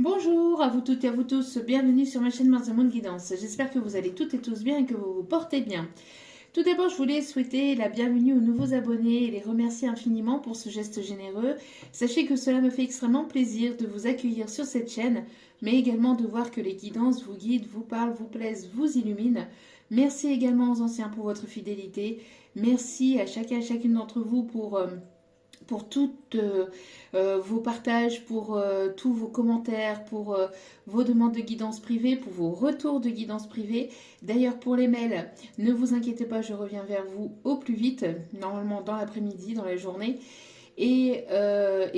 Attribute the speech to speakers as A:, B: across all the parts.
A: Bonjour à vous toutes et à vous tous, bienvenue sur ma chaîne Mars Monde Guidance. J'espère que vous allez toutes et tous bien et que vous vous portez bien. Tout d'abord, je voulais souhaiter la bienvenue aux nouveaux abonnés et les remercier infiniment pour ce geste généreux. Sachez que cela me fait extrêmement plaisir de vous accueillir sur cette chaîne, mais également de voir que les guidances vous guident, vous parlent, vous plaisent, vous illuminent. Merci également aux anciens pour votre fidélité. Merci à chacun et chacune d'entre vous pour toutes vos partages, pour tous vos commentaires, pour vos demandes de guidance privée, pour vos retours de guidance privée. D'ailleurs, pour les mails, ne vous inquiétez pas, je reviens vers vous au plus vite, normalement dans l'après-midi, dans la journée. Et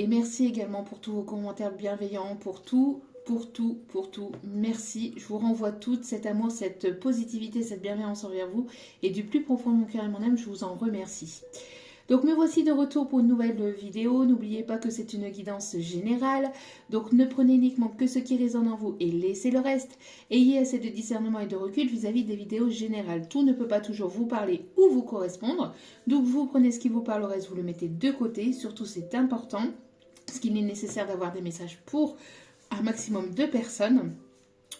A: merci également pour tous vos commentaires bienveillants, pour tout. Merci. Je vous renvoie tout cet amour, cette positivité, cette bienveillance envers vous. Et du plus profond de mon cœur et mon âme, je vous en remercie. Donc me voici de retour pour une nouvelle vidéo. N'oubliez pas que c'est une guidance générale. Donc ne prenez uniquement que ce qui résonne en vous et laissez le reste. Ayez assez de discernement et de recul vis-à-vis des vidéos générales. Tout ne peut pas toujours vous parler ou vous correspondre. Donc vous prenez ce qui vous parle, le reste vous le mettez de côté. Surtout c'est important, parce qu'il est nécessaire d'avoir des messages pour un maximum de personnes.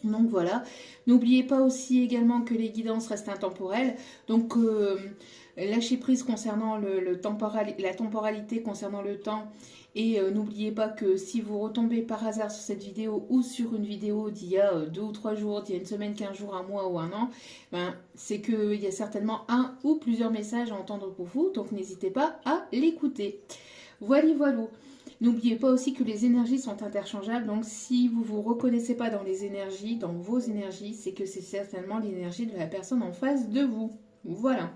A: Donc voilà, n'oubliez pas aussi également que les guidances restent intemporelles, donc lâchez prise concernant la temporalité concernant le temps, et n'oubliez pas que si vous retombez par hasard sur cette vidéo ou sur une vidéo d'il y a 2 ou 3 jours, d'il y a une semaine, 15 jours, un mois ou un an, c'est qu'il y a certainement un ou plusieurs messages à entendre pour vous, donc n'hésitez pas à l'écouter. Voilà, voilà. N'oubliez pas aussi que les énergies sont interchangeables, donc si vous ne vous reconnaissez pas dans les énergies, dans vos énergies, c'est que c'est certainement l'énergie de la personne en face de vous. Voilà.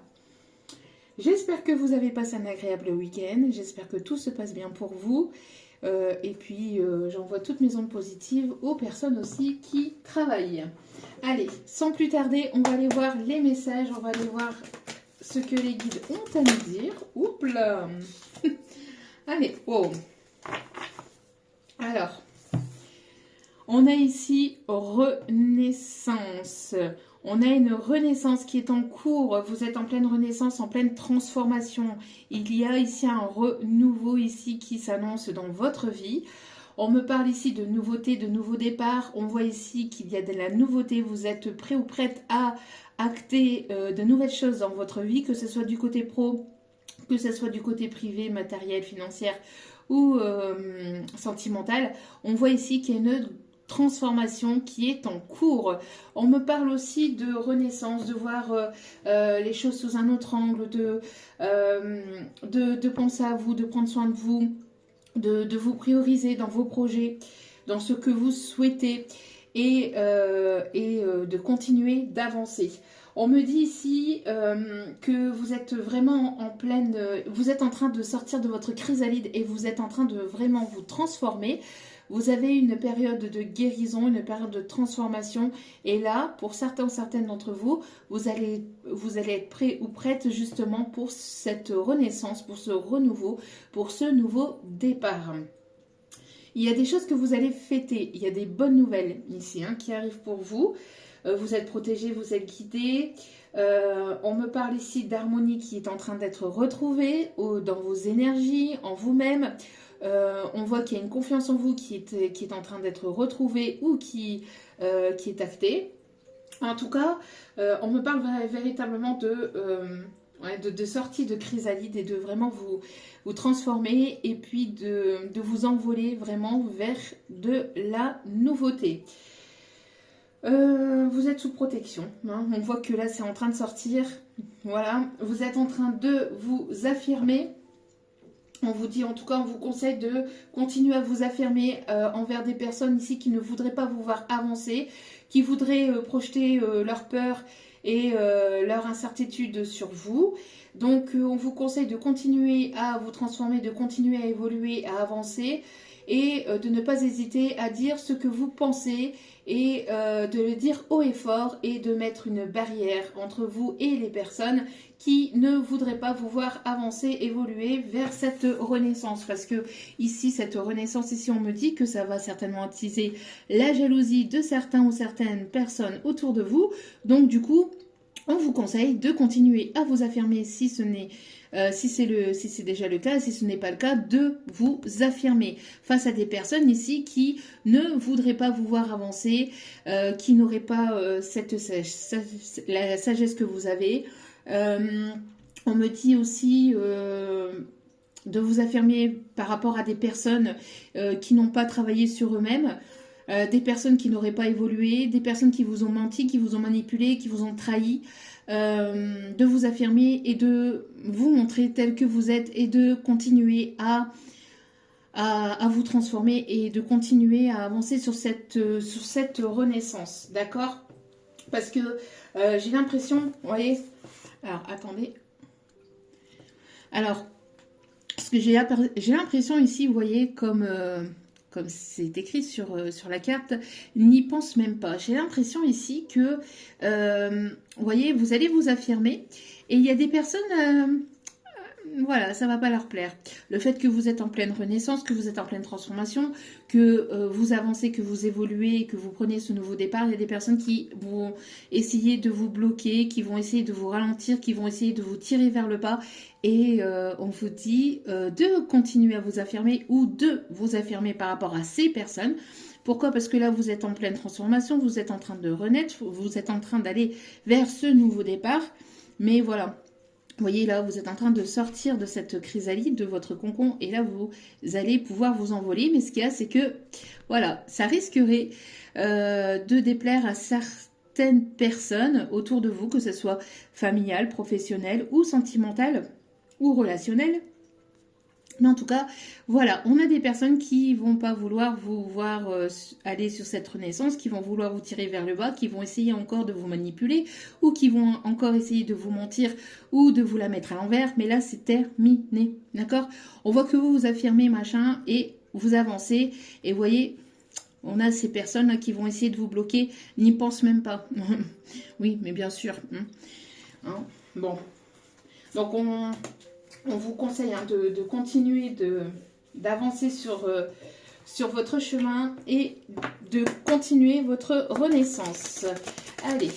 A: J'espère que vous avez passé un agréable week-end, j'espère que tout se passe bien pour vous. Et puis j'envoie toutes mes ondes positives aux personnes aussi qui travaillent. Allez, sans plus tarder, on va aller voir les messages, on va aller voir ce que les guides ont à nous dire. Oups là. Allez, wow. Alors, on a ici renaissance. On a une renaissance qui est en cours. Vous êtes en pleine renaissance, en pleine transformation. Il y a ici un renouveau ici qui s'annonce dans votre vie. On me parle ici de nouveauté, de nouveau départ. On voit ici qu'il y a de la nouveauté. Vous êtes prêt ou prête à acter de nouvelles choses dans votre vie, que ce soit du côté pro, que ce soit du côté privé, matériel, financier ou sentimentale. On voit ici qu'il y a une transformation qui est en cours. On me parle aussi de renaissance, de voir les choses sous un autre angle, de penser à vous, de prendre soin de vous, de vous prioriser dans vos projets, dans ce que vous souhaitez et de continuer d'avancer. On me dit ici que vous êtes vraiment en pleine... vous êtes en train de sortir de votre chrysalide et vous êtes en train de vraiment vous transformer. Vous avez une période de guérison, une période de transformation. Et là, pour certaines d'entre vous, vous allez être prêt ou prête justement pour cette renaissance, pour ce renouveau, pour ce nouveau départ. Il y a des choses que vous allez fêter. Il y a des bonnes nouvelles ici qui arrivent pour vous. Vous êtes protégé, vous êtes guidé. On me parle ici d'harmonie qui est en train d'être retrouvée dans vos énergies, en vous-même. On voit qu'il y a une confiance en vous qui est en train d'être retrouvée ou qui est actée. En tout cas, on me parle véritablement de sortie de chrysalide et de vraiment vous transformer et puis de vous envoler vraiment vers de la nouveauté. Vous êtes sous protection, on voit que là c'est en train de sortir, voilà, vous êtes en train de vous affirmer, on vous dit en tout cas, on vous conseille de continuer à vous affirmer envers des personnes ici qui ne voudraient pas vous voir avancer, qui voudraient projeter leur peur et leur incertitude sur vous. Donc on vous conseille de continuer à vous transformer, de continuer à évoluer, à avancer et de ne pas hésiter à dire ce que vous pensez et de le dire haut et fort et de mettre une barrière entre vous et les personnes qui ne voudraient pas vous voir avancer, évoluer vers cette renaissance. Parce que ici, cette renaissance, ici on me dit que ça va certainement attiser la jalousie de certains ou certaines personnes autour de vous. Donc du coup, on vous conseille de continuer à vous affirmer si ce n'est si c'est déjà le cas, si ce n'est pas le cas, de vous affirmer face à des personnes ici qui ne voudraient pas vous voir avancer, qui n'auraient pas la sagesse que vous avez. On me dit aussi de vous affirmer par rapport à des personnes qui n'ont pas travaillé sur eux-mêmes. Des personnes qui n'auraient pas évolué, des personnes qui vous ont menti, qui vous ont manipulé, qui vous ont trahi, de vous affirmer et de vous montrer tel que vous êtes et de continuer à vous transformer et de continuer à avancer sur cette renaissance, d'accord? Parce que j'ai l'impression, vous voyez, alors attendez, alors, parce que j'ai l'impression ici, vous voyez, comme c'est écrit sur la carte, n'y pense même pas. J'ai l'impression ici que, vous voyez, vous allez vous affirmer et il y a des personnes, voilà, ça va pas leur plaire. Le fait que vous êtes en pleine renaissance, que vous êtes en pleine transformation, que vous avancez, que vous évoluez, que vous prenez ce nouveau départ, il y a des personnes qui vont essayer de vous bloquer, qui vont essayer de vous ralentir, qui vont essayer de vous tirer vers le bas. Et on vous dit de continuer à vous affirmer ou de vous affirmer par rapport à ces personnes. Pourquoi? Parce que là, vous êtes en pleine transformation, vous êtes en train de renaître, vous êtes en train d'aller vers ce nouveau départ. Mais voilà, vous voyez là, vous êtes en train de sortir de cette chrysalide, de votre cocon, et là, vous allez pouvoir vous envoler. Mais ce qu'il y a, c'est que, voilà, ça risquerait de déplaire à certaines personnes autour de vous, que ce soit familial, professionnel ou sentimental ou relationnel. Mais en tout cas, voilà, on a des personnes qui vont pas vouloir vous voir aller sur cette renaissance, qui vont vouloir vous tirer vers le bas, qui vont essayer encore de vous manipuler, ou qui vont encore essayer de vous mentir, ou de vous la mettre à l'envers. Mais là, c'est terminé, d'accord? On voit que vous vous affirmez, machin, et vous avancez, et vous voyez, on a ces personnes là qui vont essayer de vous bloquer, n'y pensent même pas. Oui, mais bien sûr. Hein? Bon. Donc, on vous conseille de continuer d'avancer sur votre chemin et de continuer votre renaissance. Allez.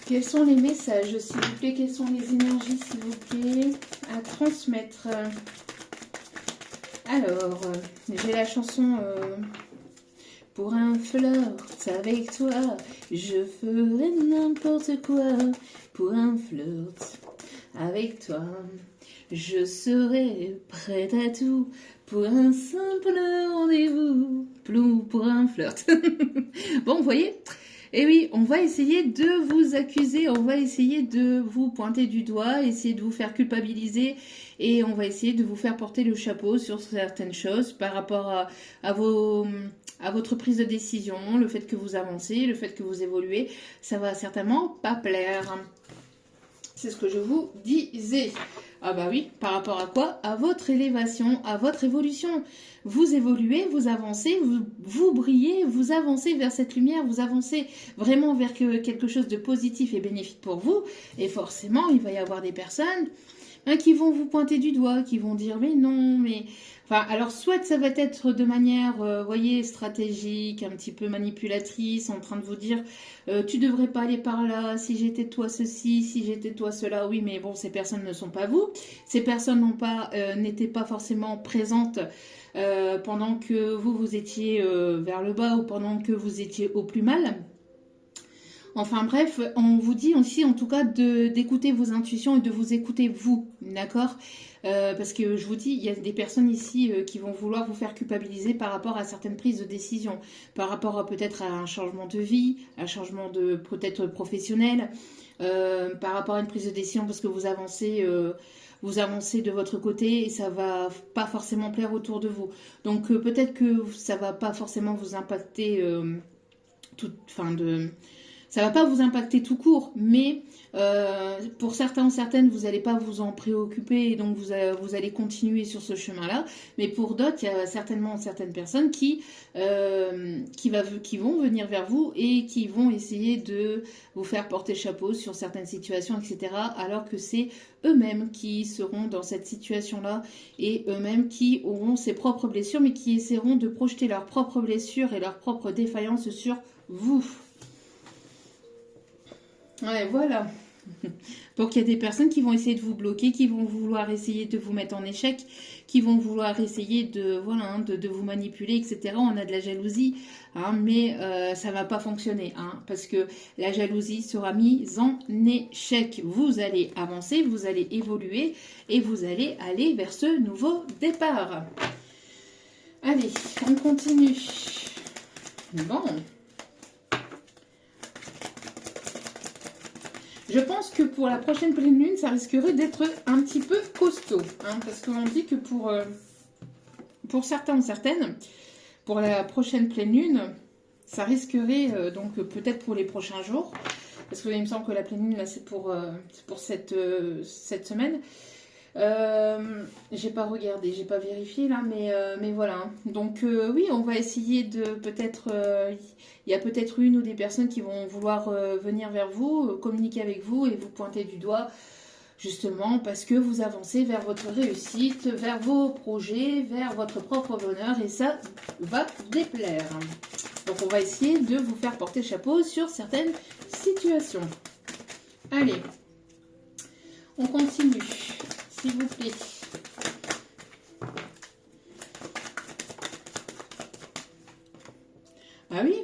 A: Quels sont les messages, s'il vous plaît? Quelles sont les énergies, s'il vous plaît, à transmettre? Alors, j'ai la chanson... Pour un flirt avec toi, je ferai n'importe quoi. Pour un flirt avec toi, je serai prête à tout. Pour un simple rendez-vous, pour un flirt. Bon, vous voyez? Et oui, on va essayer de vous accuser, on va essayer de vous pointer du doigt, essayer de vous faire culpabiliser et on va essayer de vous faire porter le chapeau sur certaines choses par rapport à votre prise de décision, le fait que vous avancez, le fait que vous évoluez. Ça va certainement pas plaire. C'est ce que je vous disais. Ah bah oui, par rapport à quoi? À votre élévation, à votre évolution. Vous évoluez, vous avancez, vous brillez, vous avancez vers cette lumière, vous avancez vraiment vers quelque chose de positif et bénéfique pour vous. Et forcément, il va y avoir des personnes qui vont vous pointer du doigt, qui vont dire mais non, mais... Enfin, alors soit ça va être de manière, voyez, stratégique, un petit peu manipulatrice, en train de vous dire tu devrais pas aller par là, si j'étais toi ceci, si j'étais toi cela, oui, mais bon, ces personnes ne sont pas vous. Ces personnes n'étaient pas forcément présentes pendant que vous étiez vers le bas ou pendant que vous étiez au plus mal. Enfin bref, on vous dit aussi en tout cas d'écouter vos intuitions et de vous écouter vous, d'accord? Parce que je vous dis, il y a des personnes ici qui vont vouloir vous faire culpabiliser par rapport à certaines prises de décision, par rapport à peut-être à un changement de vie, un changement de peut-être professionnel, par rapport à une prise de décision parce que vous avancez de votre côté et ça va pas forcément plaire autour de vous. Donc peut-être que ça va pas forcément vous impacter ça va pas vous impacter tout court, mais pour certains ou certaines, vous n'allez pas vous en préoccuper et donc vous allez continuer sur ce chemin-là. Mais pour d'autres, il y a certainement certaines personnes qui vont venir vers vous et qui vont essayer de vous faire porter chapeau sur certaines situations, etc. Alors que c'est eux-mêmes qui seront dans cette situation-là et eux-mêmes qui auront ses propres blessures, mais qui essaieront de projeter leurs propres blessures et leurs propres défaillances sur vous. Ouais, voilà. Donc il y a des personnes qui vont essayer de vous bloquer, qui vont vouloir essayer de vous mettre en échec, qui vont vouloir essayer de, voilà, hein, de vous manipuler, etc. On a de la jalousie, hein, mais ça va pas fonctionner, hein, parce que la jalousie sera mise en échec. Vous allez avancer, vous allez évoluer et vous allez aller vers ce nouveau départ. Allez, on continue. Bon. Je pense que pour la prochaine pleine lune, ça risquerait d'être un petit peu costaud. Hein, parce qu'on dit que pour certains ou certaines, pour la prochaine pleine lune, ça risquerait, donc peut-être pour les prochains jours, parce qu'il me semble que la pleine lune, là, c'est pour cette semaine. J'ai pas regardé, j'ai pas vérifié là, mais voilà. Hein. Donc oui, on va essayer de peut-être, il y a peut-être une ou des personnes qui vont vouloir venir vers vous, communiquer avec vous et vous pointer du doigt, justement parce que vous avancez vers votre réussite, vers vos projets, vers votre propre bonheur et ça va déplaire. Donc on va essayer de vous faire porter chapeau sur certaines situations. Allez, on continue. S'il vous plaît. Ah oui.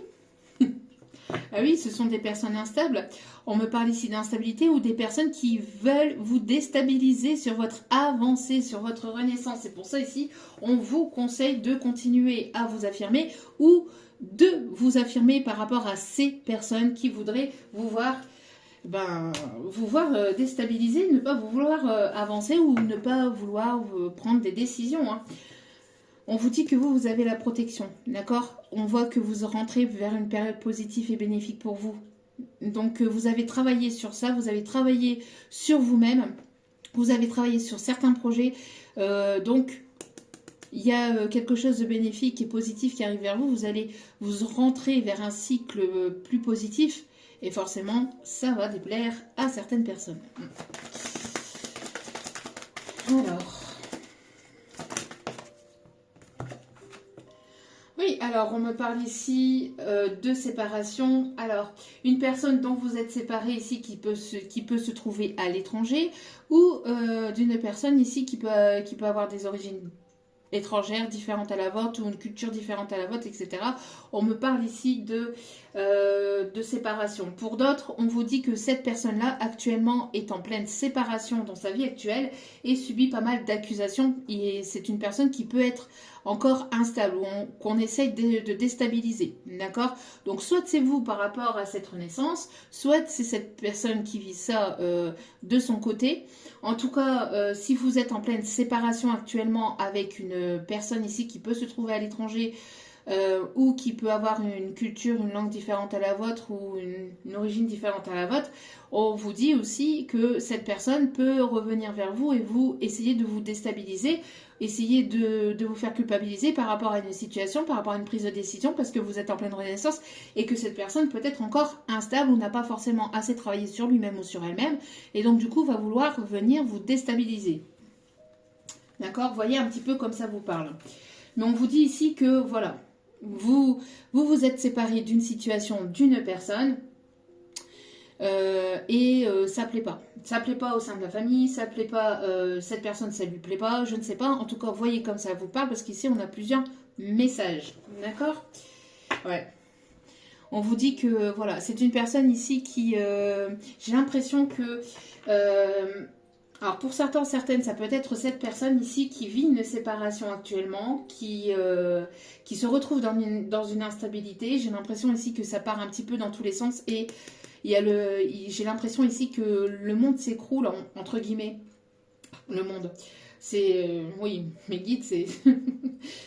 A: Ah oui, ce sont des personnes instables. On me parle ici d'instabilité ou des personnes qui veulent vous déstabiliser sur votre avancée, sur votre renaissance. C'est pour ça ici, on vous conseille de continuer à vous affirmer ou de vous affirmer par rapport à ces personnes qui voudraient vous voir déstabiliser, ne pas vouloir avancer ou ne pas vouloir prendre des décisions. Hein. On vous dit que vous avez la protection, d'accord? On voit que vous rentrez vers une période positive et bénéfique pour vous. Donc vous avez travaillé sur ça, vous avez travaillé sur vous-même, vous avez travaillé sur certains projets. Donc il y a quelque chose de bénéfique et positif qui arrive vers vous. Vous allez vous rentrer vers un cycle plus positif. Et forcément, ça va déplaire à certaines personnes. Alors. Oui, alors on me parle ici de séparation. Alors, une personne dont vous êtes séparé ici qui peut se trouver à l'étranger ou d'une personne ici qui peut avoir des origines étrangères différentes à la vôtre ou une culture différente à la vôtre, etc. On me parle ici de séparation. Pour d'autres, on vous dit que cette personne-là, actuellement, est en pleine séparation dans sa vie actuelle et subit pas mal d'accusations. Et c'est une personne qui peut être encore instable ou qu'on essaye de déstabiliser. D'accord? Donc, soit c'est vous par rapport à cette renaissance, soit c'est cette personne qui vit ça de son côté. En tout cas, si vous êtes en pleine séparation actuellement avec une personne ici qui peut se trouver à l'étranger ou qui peut avoir une culture, une langue différente à la vôtre ou une origine différente à la vôtre, on vous dit aussi que cette personne peut revenir vers vous et vous essayer de vous déstabiliser, essayer de vous faire culpabiliser par rapport à une situation, par rapport à une prise de décision parce que vous êtes en pleine renaissance et que cette personne peut être encore instable ou n'a pas forcément assez travaillé sur lui-même ou sur elle-même et donc du coup va vouloir venir vous déstabiliser. D'accord? Voyez un petit peu comme ça vous parle. Mais on vous dit ici que voilà, vous êtes séparé d'une situation, d'une personne et ça plaît pas. Ça plaît pas au sein de la famille, ça plaît pas, cette personne ça lui plaît pas, je ne sais pas. En tout cas, voyez comme ça vous parle parce qu'ici on a plusieurs messages. D'accord? Ouais. On vous dit que voilà, c'est une personne ici qui, j'ai l'impression que alors pour certains, certaines, ça peut être cette personne ici qui vit une séparation actuellement, qui se retrouve dans une instabilité. J'ai l'impression ici que ça part un petit peu dans tous les sens et j'ai l'impression ici que le monde s'écroule, entre guillemets. Le monde. C'est, oui, mes guides,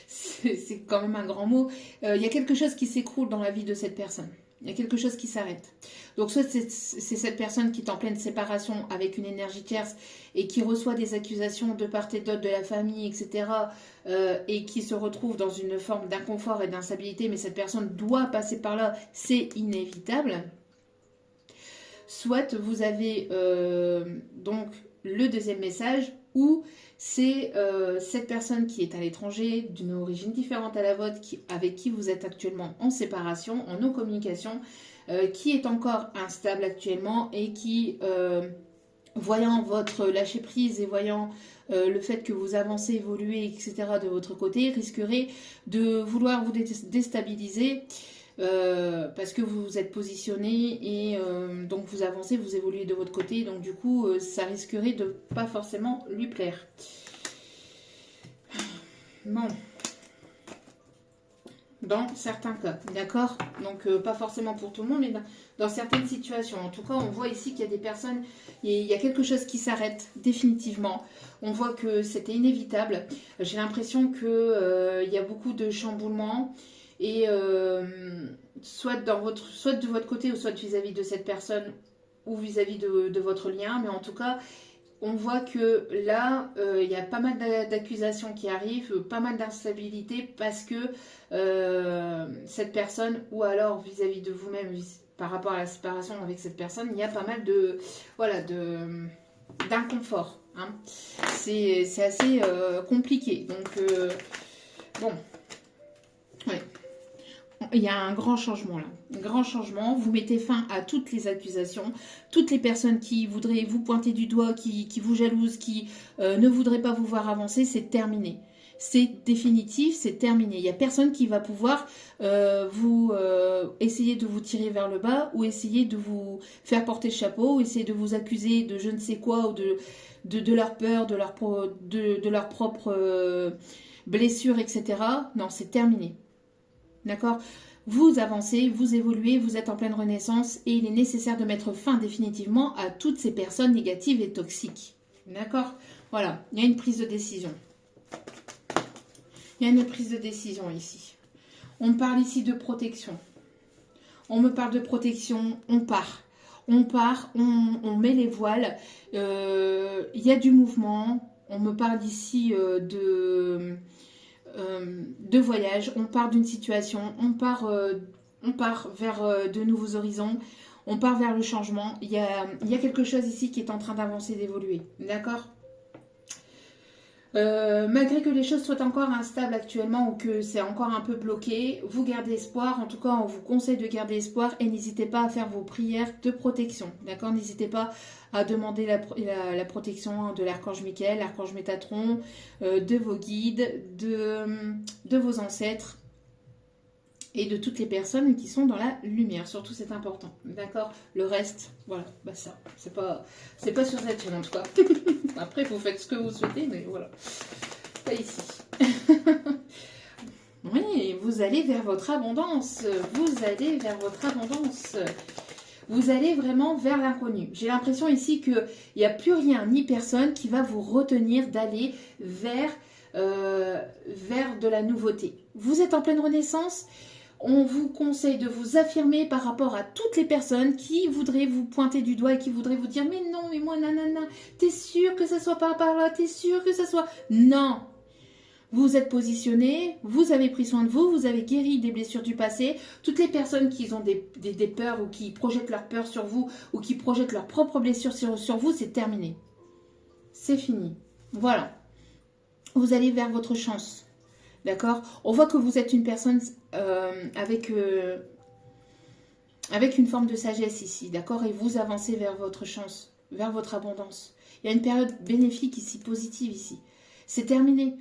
A: c'est quand même un grand mot. Il y a quelque chose qui s'écroule dans la vie de cette personne. Il y a quelque chose qui s'arrête. Donc soit c'est cette personne qui est en pleine séparation avec une énergie tierce et qui reçoit des accusations de part et d'autre de la famille, etc. Et qui se retrouve dans une forme d'inconfort et d'instabilité, mais cette personne doit passer par là, c'est inévitable. Soit vous avez donc le deuxième message, ou c'est cette personne qui est à l'étranger, d'une origine différente à la vôtre, avec qui vous êtes actuellement en séparation, en non-communication, qui est encore instable actuellement et qui, voyant votre lâcher-prise et voyant le fait que vous avancez, évoluez, etc. de votre côté, risquerait de vouloir vous déstabiliser parce que vous vous êtes positionné et donc vous avancez, vous évoluez de votre côté, donc du coup ça risquerait de pas forcément lui plaire. Bon, dans certains cas, d'accord? Donc pas forcément pour tout le monde, mais dans certaines situations. En tout cas, on voit ici qu'il y a des personnes, il y a quelque chose qui s'arrête définitivement. On voit que c'était inévitable. J'ai l'impression que il y a beaucoup de chamboulements. Et soit de votre côté ou soit vis-à-vis de cette personne ou vis-à-vis de votre lien, mais en tout cas on voit que là il y a pas mal d'accusations qui arrivent, pas mal d'instabilité parce que cette personne ou alors vis-à-vis de vous-même par rapport à la séparation avec cette personne, il y a pas mal de d'inconfort, hein. C'est assez compliqué, donc bon, ouais. Il y a un grand changement là, un grand changement. Vous mettez fin à toutes les accusations, toutes les personnes qui voudraient vous pointer du doigt, qui vous jalousent, qui ne voudraient pas vous voir avancer, c'est terminé. C'est définitif, c'est terminé. Il n'y a personne qui va pouvoir essayer de vous tirer vers le bas ou essayer de vous faire porter le chapeau, ou essayer de vous accuser de je ne sais quoi ou de leur peur, de leur propre blessure, etc. Non, c'est terminé. D'accord? Vous avancez, vous évoluez, vous êtes en pleine renaissance et il est nécessaire de mettre fin définitivement à toutes ces personnes négatives et toxiques. D'accord? Voilà, il y a une prise de décision. Il y a une prise de décision ici. On me parle ici de protection. On me parle de protection, on part. On part, on met les voiles. Il y a du mouvement. On me parle ici de voyage, on part d'une situation, on part vers de nouveaux horizons, on part vers le changement. Il y a quelque chose ici qui est en train d'avancer, d'évoluer. D'accord? Malgré que les choses soient encore instables actuellement ou que c'est encore un peu bloqué, vous gardez espoir. En tout cas, on vous conseille de garder espoir et n'hésitez pas à faire vos prières de protection. D'accord? N'hésitez pas à demander la protection de l'archange Michael, l'archange Métatron, de vos guides, de vos ancêtres et de toutes les personnes qui sont dans la lumière. Surtout, c'est important. D'accord? Le reste, voilà, bah ça, c'est pas sur cette chaîne en tout cas. Après, vous faites ce que vous souhaitez, mais voilà. Pas ici. Oui, vous allez vers votre abondance. Vous allez vers votre abondance. Vous allez vraiment vers l'inconnu. J'ai l'impression ici qu'il n'y a plus rien ni personne qui va vous retenir d'aller vers de la nouveauté. Vous êtes en pleine renaissance. On vous conseille de vous affirmer par rapport à toutes les personnes qui voudraient vous pointer du doigt et qui voudraient vous dire « Mais non, mais moi, nanana, t'es sûr que ça soit pas par là? T'es sûr que ça soit... » Non! Vous êtes positionné, vous avez pris soin de vous, vous avez guéri des blessures du passé. Toutes les personnes qui ont des peurs ou qui projettent leurs peurs sur vous ou qui projettent leurs propres blessures sur vous, c'est terminé. C'est fini. Voilà. Vous allez vers votre chance. D'accord? On voit que vous êtes une personne avec une forme de sagesse ici. D'accord? Et vous avancez vers votre chance, vers votre abondance. Il y a une période bénéfique ici, positive ici. C'est terminé.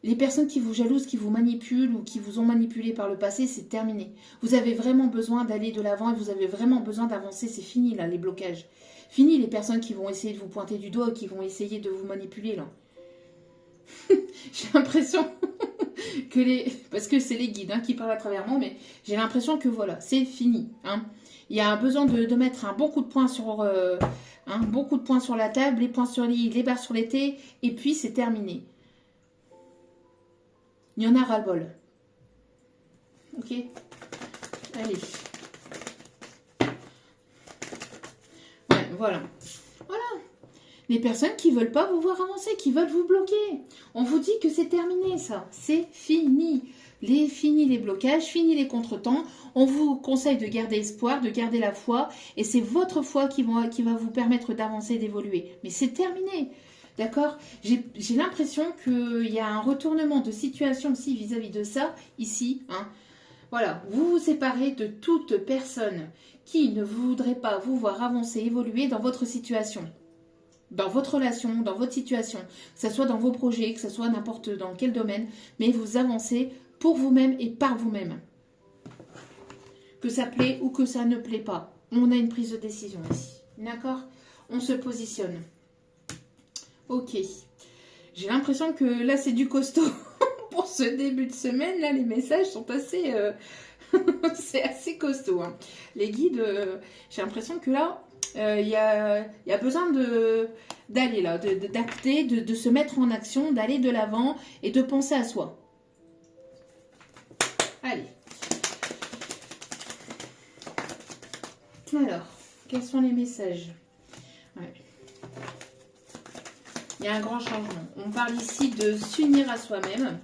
A: Les personnes qui vous jalousent, qui vous manipulent ou qui vous ont manipulé par le passé, c'est terminé. Vous avez vraiment besoin d'aller de l'avant et vous avez vraiment besoin d'avancer. C'est fini là, les blocages. Fini les personnes qui vont essayer de vous pointer du doigt et qui vont essayer de vous manipuler là. J'ai l'impression que parce que c'est les guides qui parlent à travers moi, mais j'ai l'impression que voilà, c'est fini. Il y a un besoin de mettre un bon coup de poing sur bon coup de poing sur la table, les poings sur les barres sur les T, et puis c'est terminé. Il y en a ras-le-bol. Ok? Allez. Ouais, voilà. Voilà. Les personnes qui ne veulent pas vous voir avancer, qui veulent vous bloquer. On vous dit que c'est terminé, ça. C'est fini. Fini les blocages, fini les contretemps. On vous conseille de garder espoir, de garder la foi. Et c'est votre foi qui va vous permettre d'avancer, d'évoluer. Mais c'est terminé. D'accord? J'ai l'impression qu'il y a un retournement de situation aussi vis-à-vis de ça, ici. Hein. Voilà, vous vous séparez de toute personne qui ne voudrait pas vous voir avancer, évoluer dans votre situation. Dans votre relation, dans votre situation, que ce soit dans vos projets, que ce soit n'importe dans quel domaine, mais vous avancez pour vous-même et par vous-même. Que ça plaît ou que ça ne plaît pas. On a une prise de décision ici. D'accord? On se positionne. Ok. J'ai l'impression que là, c'est du costaud. Pour ce début de semaine, là, les messages sont assez... c'est assez costaud. Hein. Les guides, j'ai l'impression que là, il y a besoin d'aller là, d'acter, de se mettre en action, d'aller de l'avant et de penser à soi. Allez. Alors, quels sont les messages? Ouais. Il y a un grand changement. On parle ici de s'unir à soi-même.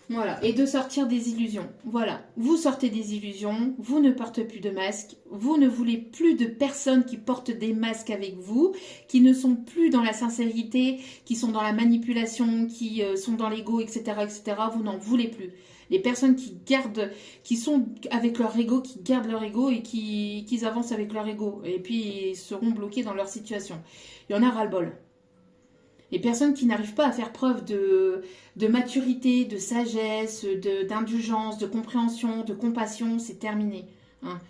A: Voilà, et de sortir des illusions. Voilà, vous sortez des illusions, vous ne portez plus de masque, vous ne voulez plus de personnes qui portent des masques avec vous, qui ne sont plus dans la sincérité, qui sont dans la manipulation, qui sont dans l'ego, etc., etc. Vous n'en voulez plus. Les personnes qui sont avec leur ego, qui gardent leur ego et qui avancent avec leur ego, et puis ils seront bloqués dans leur situation. Il y en a ras-le-bol. Les personnes qui n'arrivent pas à faire preuve de maturité, de sagesse, d'indulgence, de compréhension, de compassion, c'est terminé. Hein.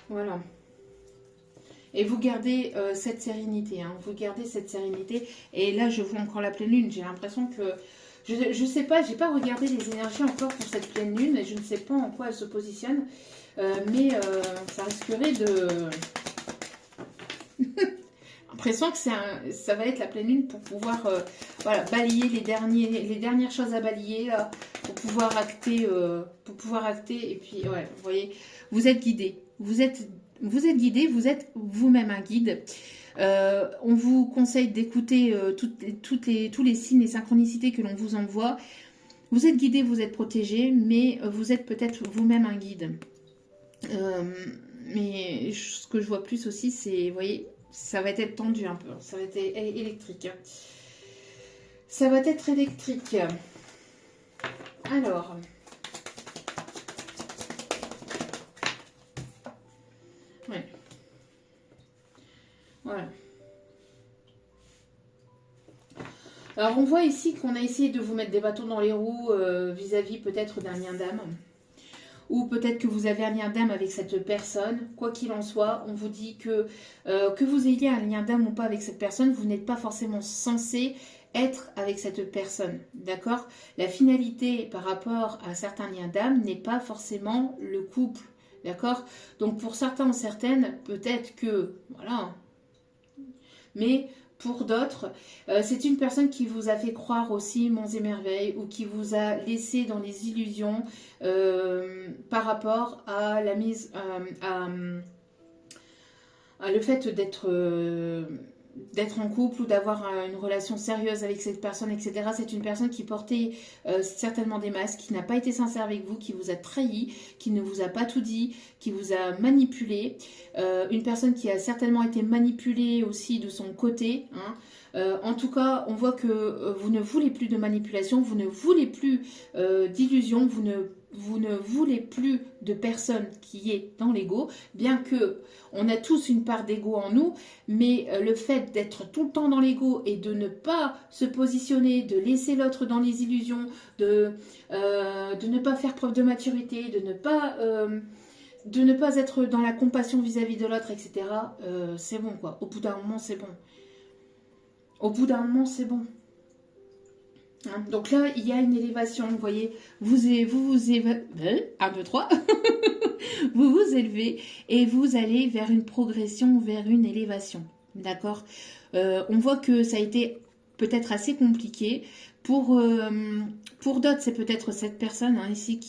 A: Voilà. Et vous gardez cette sérénité. Hein. Vous gardez cette sérénité. Et là, je vois encore la pleine lune. J'ai l'impression que... Je ne sais pas, j'ai pas regardé les énergies encore pour cette pleine lune. Et je ne sais pas en quoi elle se positionne. Mais ça risquerait de... l'impression que ça va être la pleine lune pour pouvoir voilà, balayer les dernières choses à balayer là, pour pouvoir acter et puis ouais, vous voyez, vous êtes guidé, vous êtes guidé, vous êtes vous-même un guide. On vous conseille d'écouter tous les signes et synchronicités que l'on vous envoie. Vous êtes guidé, vous êtes protégé, mais vous êtes peut-être vous-même un guide. Mais ce que je vois plus aussi, c'est, vous voyez, ça va être tendu un peu, ça va être électrique. Ça va être électrique. Alors. Ouais. Voilà. Alors on voit ici qu'on a essayé de vous mettre des bâtons dans les roues vis-à-vis peut-être d'un lien d'âme. Ou peut-être que vous avez un lien d'âme avec cette personne. Quoi qu'il en soit, on vous dit que vous ayez un lien d'âme ou pas avec cette personne, vous n'êtes pas forcément censé être avec cette personne. D'accord? La finalité par rapport à certains liens d'âme n'est pas forcément le couple. D'accord? Donc pour certains ou certaines, peut-être que... Voilà. Mais... Pour d'autres, c'est une personne qui vous a fait croire aussi monts et merveilles ou qui vous a laissé dans les illusions par rapport à la mise, à le fait d'être en couple ou d'avoir une relation sérieuse avec cette personne, etc. C'est une personne qui portait certainement des masques, qui n'a pas été sincère avec vous, qui vous a trahi, qui ne vous a pas tout dit, qui vous a manipulé. Une personne qui a certainement été manipulée aussi de son côté. Hein. En tout cas, on voit que vous ne voulez plus de manipulation, vous ne voulez plus d'illusions, vous ne voulez plus de personne qui est dans l'ego, bien que on a tous une part d'ego en nous, mais le fait d'être tout le temps dans l'ego et de ne pas se positionner, de laisser l'autre dans les illusions, de ne pas faire preuve de maturité, de ne pas être dans la compassion vis-à-vis de l'autre, etc. C'est bon quoi, au bout d'un moment c'est bon. Au bout d'un moment c'est bon. Hein, donc là, il y a une élévation, vous voyez, vous 1, 2, 3, vous vous élevez et vous allez vers une progression, vers une élévation, d'accord? On voit que ça a été peut-être assez compliqué. Pour d'autres, c'est peut-être cette personne hein, ici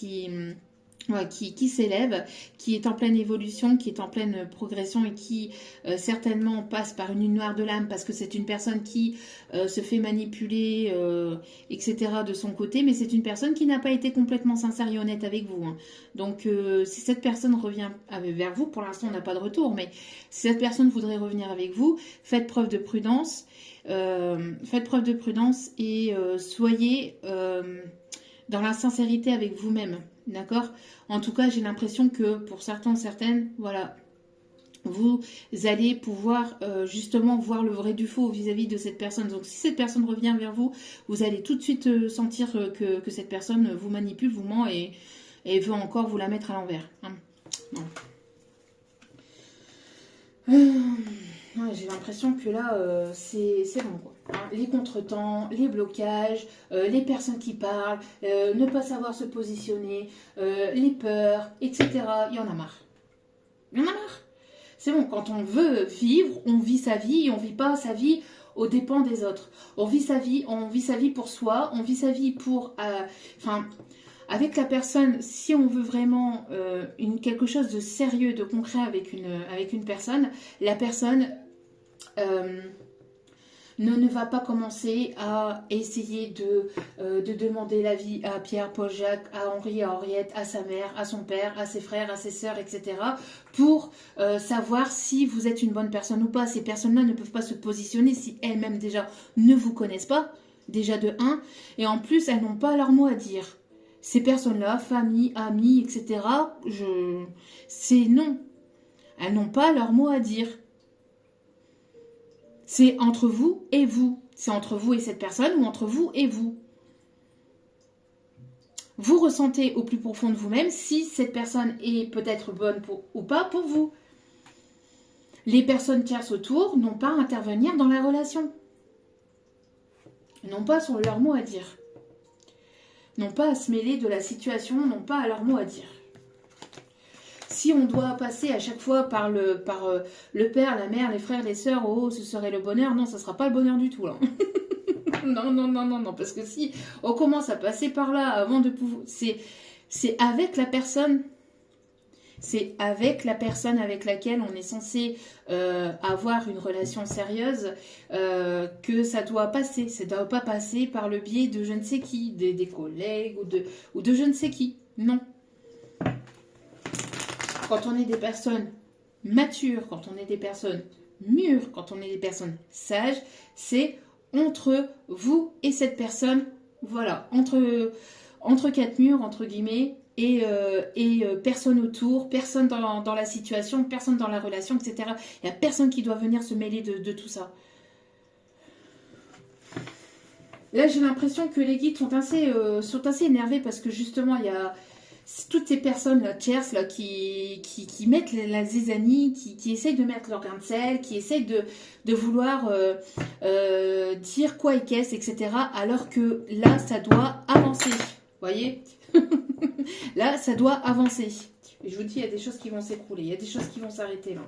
A: ouais, qui s'élève, qui est en pleine évolution, qui est en pleine progression et qui certainement passe par une nuit noire de l'âme parce que c'est une personne qui se fait manipuler, etc. de son côté, mais c'est une personne qui n'a pas été complètement sincère et honnête avec vous. Hein. Donc si cette personne revient vers vous, pour l'instant on n'a pas de retour, mais si cette personne voudrait revenir avec vous, faites preuve de prudence, et soyez dans la sincérité avec vous-même. D'accord? En tout cas, j'ai l'impression que pour certains, certaines, voilà, vous allez pouvoir justement voir le vrai du faux vis-à-vis de cette personne. Donc si cette personne revient vers vous, vous allez tout de suite sentir que cette personne vous manipule, vous ment et veut encore vous la mettre à l'envers. Hein. Bon. Ouais, j'ai l'impression que là, c'est bon quoi. Hein, les contretemps, les blocages, les personnes qui parlent, ne pas savoir se positionner, les peurs, etc. Il y en a marre. Il y en a marre. C'est bon, quand on veut vivre, on vit sa vie et on ne vit pas sa vie aux dépens des autres. On vit sa vie pour soi, on vit sa vie pour... avec la personne, si on veut vraiment quelque chose de sérieux, de concret avec une personne, la personne ne va pas commencer à essayer de demander l'avis à Pierre, Paul, Jacques, à Henri, à Henriette, à sa mère, à son père, à ses frères, à ses sœurs, etc. pour savoir si vous êtes une bonne personne ou pas. Ces personnes-là ne peuvent pas se positionner si elles-mêmes déjà ne vous connaissent pas, déjà de 1, et en plus elles n'ont pas leur mot à dire. Ces personnes-là, famille, amis, etc., c'est non. Elles n'ont pas leur mot à dire. C'est entre vous et vous. C'est entre vous et cette personne ou entre vous et vous. Vous ressentez au plus profond de vous-même si cette personne est peut-être bonne ou pas pour vous. Les personnes tierces autour n'ont pas à intervenir dans la relation. N'ont pas leur mot à dire. N'ont pas à se mêler de la situation, n'ont pas à leur mot à dire. Si on doit passer à chaque fois par le père, la mère, les frères, les sœurs, oh, ce serait le bonheur, non, ça ne sera pas le bonheur du tout, là. non, parce que si on commence à passer par là avant de pouvoir... C'est avec la personne... C'est avec la personne avec laquelle on est censé avoir une relation sérieuse que ça doit passer. Ça ne doit pas passer par le biais de je ne sais qui, des collègues ou de je ne sais qui. Non. Quand on est des personnes matures, quand on est des personnes mûres, quand on est des personnes sages, c'est entre vous et cette personne, voilà, entre quatre murs, entre guillemets, et personne autour, personne dans la situation, personne dans la relation, etc. Il n'y a personne qui doit venir se mêler de tout ça. Là, j'ai l'impression que les guides sont assez énervés parce que justement, il y a toutes ces personnes là, tierces là, qui mettent la zizanie, qui essayent de mettre leur grain de sel, qui essayent de vouloir dire quoi et qu'est-ce, etc. Alors que là, ça doit avancer. Vous voyez? Là, ça doit avancer. Et je vous dis, il y a des choses qui vont s'écrouler, il y a des choses qui vont s'arrêter là.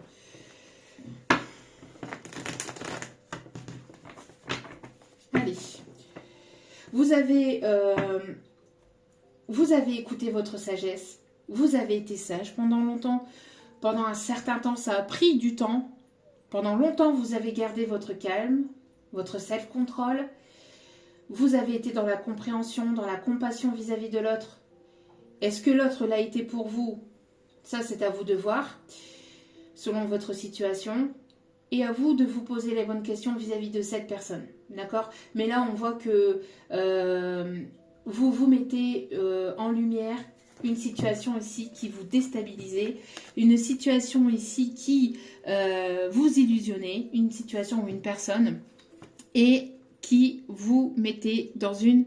A: Allez. Vous avez écouté votre sagesse, vous avez été sage pendant longtemps, pendant un certain temps, ça a pris du temps. Pendant longtemps, vous avez gardé votre calme, votre self-control. Vous avez été dans la compréhension, dans la compassion vis-à-vis de l'autre. Est-ce que l'autre l'a été pour vous? Ça, c'est à vous de voir, selon votre situation. Et à vous de vous poser les bonnes questions vis-à-vis de cette personne. D'accord? Mais là, on voit que vous mettez en lumière une situation ici qui vous déstabilise, une situation ici qui vous illusionnez, une situation ou une personne, et qui vous mettez dans une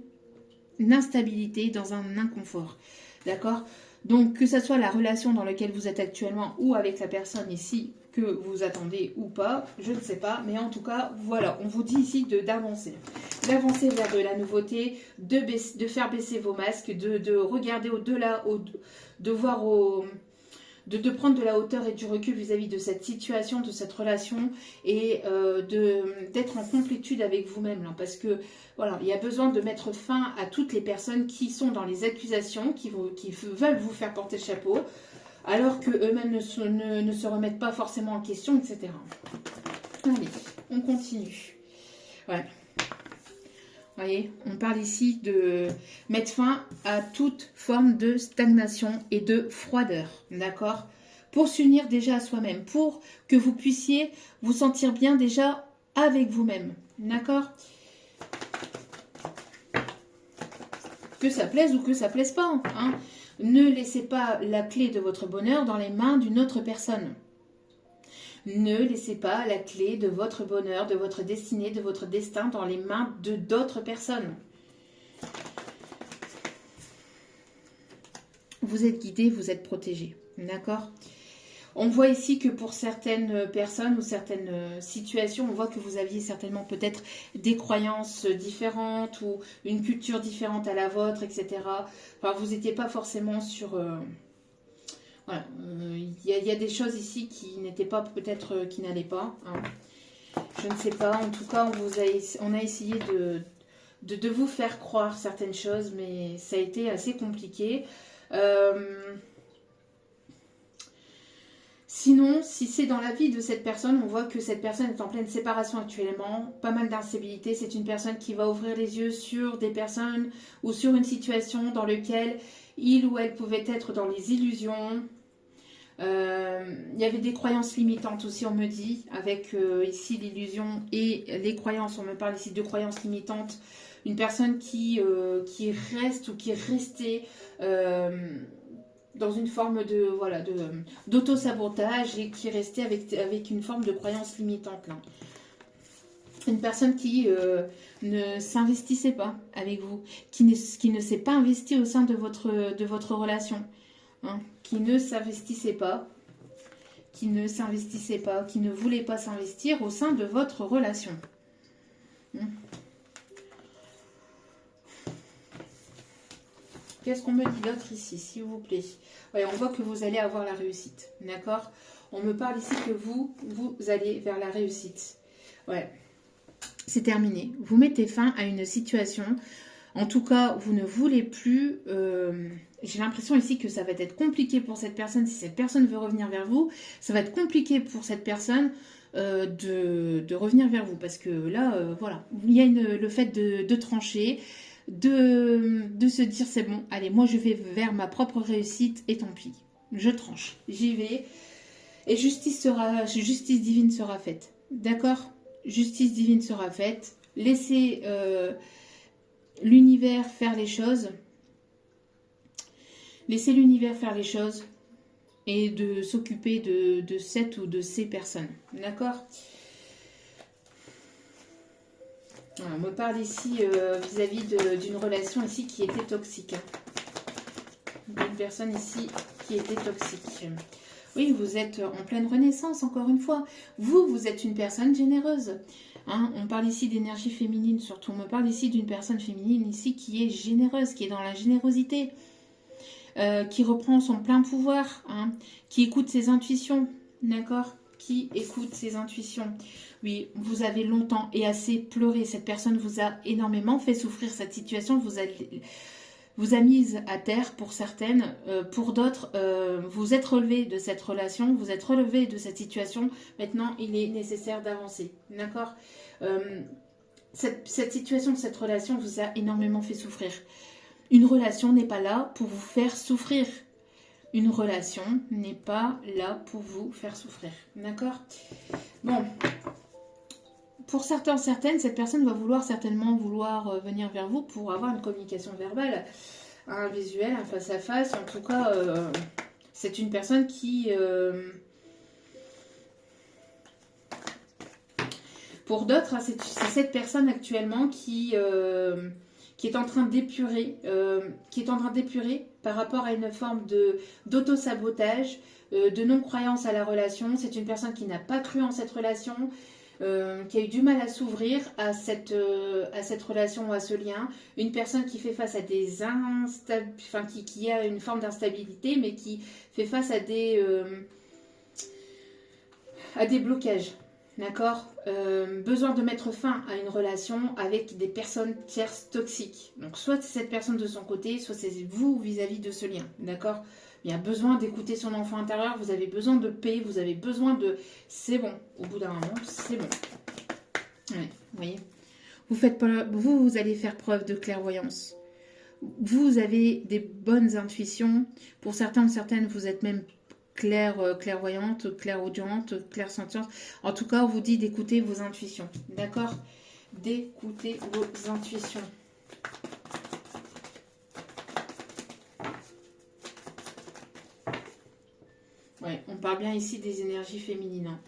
A: instabilité, dans un inconfort. D'accord? Donc, que ce soit la relation dans laquelle vous êtes actuellement ou avec la personne ici que vous attendez ou pas, je ne sais pas. Mais en tout cas, voilà, on vous dit ici d'avancer. D'avancer vers de la nouveauté, de faire baisser vos masques, de regarder au-delà, de de prendre de la hauteur et du recul vis-à-vis de cette situation, de cette relation, et d'être en complétude avec vous-même. Parce que voilà, il y a besoin de mettre fin à toutes les personnes qui sont dans les accusations, qui veulent vous faire porter le chapeau, alors qu'eux-mêmes ne se remettent pas forcément en question, etc. Allez, on continue. Ouais. Vous voyez, on parle ici de mettre fin à toute forme de stagnation et de froideur, d'accord? Pour s'unir déjà à soi-même, pour que vous puissiez vous sentir bien déjà avec vous-même, d'accord? Que ça plaise ou que ça plaise pas, hein? Ne laissez pas la clé de votre bonheur dans les mains d'une autre personne. Ne laissez pas la clé de votre bonheur, de votre destinée, de votre destin dans les mains de d'autres personnes. Vous êtes guidé, vous êtes protégé. D'accord? On voit ici que pour certaines personnes ou certaines situations, on voit que vous aviez certainement peut-être des croyances différentes ou une culture différente à la vôtre, etc. Enfin, vous n'étiez pas forcément sur... Voilà, il y a des choses ici qui n'étaient pas, peut-être qui n'allaient pas. Hein. Je ne sais pas, en tout cas, on a essayé de vous faire croire certaines choses, mais ça a été assez compliqué. Sinon, si c'est dans la vie de cette personne, on voit que cette personne est en pleine séparation actuellement, pas mal d'instabilité. C'est une personne qui va ouvrir les yeux sur des personnes ou sur une situation dans laquelle il ou elle pouvait être dans les illusions. Il y avait des croyances limitantes aussi, on me dit, avec ici l'illusion et les croyances. On me parle ici de croyances limitantes. Une personne qui reste ou qui est restée dans une forme de voilà d'auto-sabotage et qui est restée avec une forme de croyance limitante là. Une personne qui ne s'investissait pas avec vous, qui ne s'est pas investi au sein de votre relation. Hein, qui ne s'investissait pas, qui ne voulait pas s'investir au sein de votre relation. Qu'est-ce qu'on me dit d'autre ici, s'il vous plaît? Ouais, on voit que vous allez avoir la réussite, d'accord? On me parle ici que vous allez vers la réussite. Ouais, c'est terminé. Vous mettez fin à une situation. En tout cas, vous ne voulez plus... j'ai l'impression ici que ça va être compliqué pour cette personne. Si cette personne veut revenir vers vous, ça va être compliqué pour cette personne de revenir vers vous. Parce que là, voilà, il y a le fait de trancher, de se dire c'est bon, allez, moi je vais vers ma propre réussite et tant pis. Je tranche, j'y vais. Et justice divine sera faite. D'accord? Justice divine sera faite. Laissez... l'univers faire les choses. Laissez l'univers faire les choses et de s'occuper de cette ou de ces personnes. D'accord? On me parle ici vis-à-vis d'une relation ici qui était toxique. D'une personne ici qui était toxique. Oui, vous êtes en pleine renaissance, encore une fois. Vous êtes une personne généreuse. Hein, on parle ici d'énergie féminine, surtout. On me parle ici d'une personne féminine ici qui est généreuse, qui est dans la générosité, qui reprend son plein pouvoir, hein, qui écoute ses intuitions, d'accord? Qui écoute ses intuitions. Oui, vous avez longtemps et assez pleuré. Cette personne vous a énormément fait souffrir. Cette situation vous a mise à terre pour certaines, pour d'autres, vous êtes relevé de cette relation, vous êtes relevé de cette situation. Maintenant, il est nécessaire d'avancer, d'accord? Cette situation, cette relation vous a énormément fait souffrir. Une relation n'est pas là pour vous faire souffrir. Une relation n'est pas là pour vous faire souffrir, d'accord? Bon, pour certains, certaines, cette personne va certainement vouloir venir vers vous pour avoir une communication verbale, un visuel, un face-à-face. En tout cas, c'est une personne qui... pour d'autres, hein, c'est cette personne actuellement qui est en train d'épurer, par rapport à une forme d'auto-sabotage, de non-croyance à la relation. C'est une personne qui n'a pas cru en cette relation, qui a eu du mal à s'ouvrir à cette relation, à ce lien. Une personne qui fait face à des enfin, qui a une forme d'instabilité, mais qui fait face à des blocages. D'accord, besoin de mettre fin à une relation avec des personnes tierces toxiques. Donc soit c'est cette personne de son côté, soit c'est vous vis-à-vis de ce lien. D'accord, il y a besoin d'écouter son enfant intérieur, vous avez besoin de paix, vous avez besoin de... C'est bon, au bout d'un moment, c'est bon. Ouais, vous voyez, vous allez faire preuve de clairvoyance. Vous avez des bonnes intuitions. Pour certains ou certaines, vous êtes même clairvoyante, clairaudiente, clairsentiente. En tout cas, on vous dit d'écouter vos intuitions. D'accord? D'écouter vos intuitions. Ouais, on parle bien ici des énergies féminines. Hein.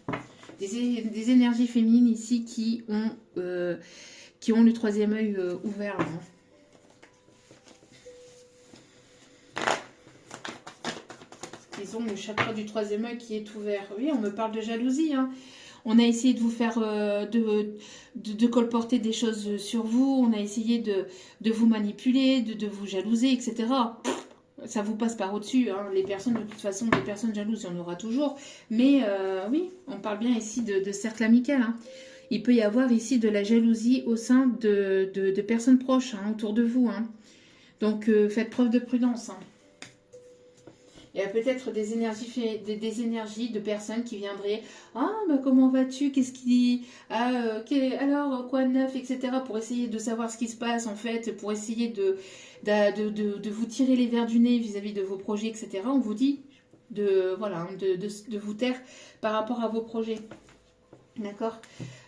A: Des énergies féminines ici qui ont le troisième œil ouvert. Hein. Ils ont le chakra du troisième œil qui est ouvert. Oui, on me parle de jalousie. Hein. On a essayé de vous faire, de colporter des choses sur vous. On a essayé de vous manipuler, de vous jalouser, etc. Ça vous passe par au-dessus. Hein. Les personnes, de toute façon, des personnes jalouses, il y en aura toujours. Mais oui, on parle bien ici de cercle amical. Hein. Il peut y avoir ici de la jalousie au sein de personnes proches hein, autour de vous. Hein. Donc, faites preuve de prudence. Hein. Il y a peut-être des énergies de personnes qui viendraient « Ah, bah, comment vas-tu? Qu'est-ce qui... alors, quoi de neuf? » etc. pour essayer de savoir ce qui se passe, en fait, pour essayer de vous tirer les verres du nez vis-à-vis de vos projets, etc. On vous dit de vous taire par rapport à vos projets. D'accord?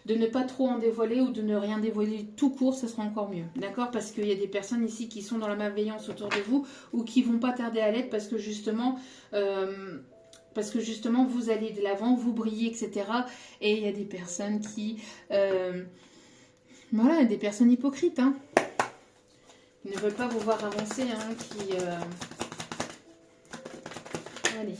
A: De ne pas trop en dévoiler ou de ne rien dévoiler tout court, ce sera encore mieux. D'accord? Parce qu'il y a des personnes ici qui sont dans la malveillance autour de vous ou qui vont pas tarder à l'être parce que justement vous allez de l'avant, vous brillez, etc. Et il y a des personnes qui... voilà, des personnes hypocrites, hein. Ils ne veulent pas vous voir avancer, hein, Allez.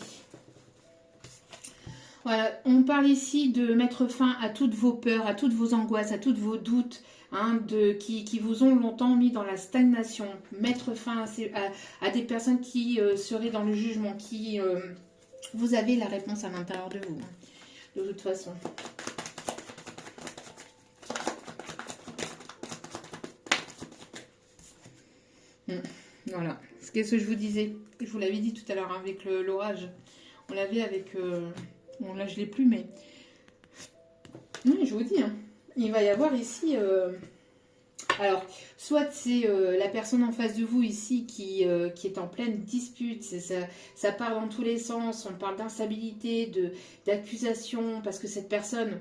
A: Voilà, on parle ici de mettre fin à toutes vos peurs, à toutes vos angoisses, à tous vos doutes hein, qui vous ont longtemps mis dans la stagnation. Mettre fin à des personnes qui seraient dans le jugement, qui vous avez la réponse à l'intérieur de vous, hein, de toute façon. Voilà, qu'est-ce que je vous disais? Je vous l'avais dit tout à l'heure hein, avec l'orage. On l'avait avec... Bon, là, je ne l'ai plus, mais... Oui, je vous dis, hein, il va y avoir ici... Alors, soit c'est la personne en face de vous ici qui est en pleine dispute, ça part dans tous les sens, on parle d'instabilité, d'accusation, parce que cette personne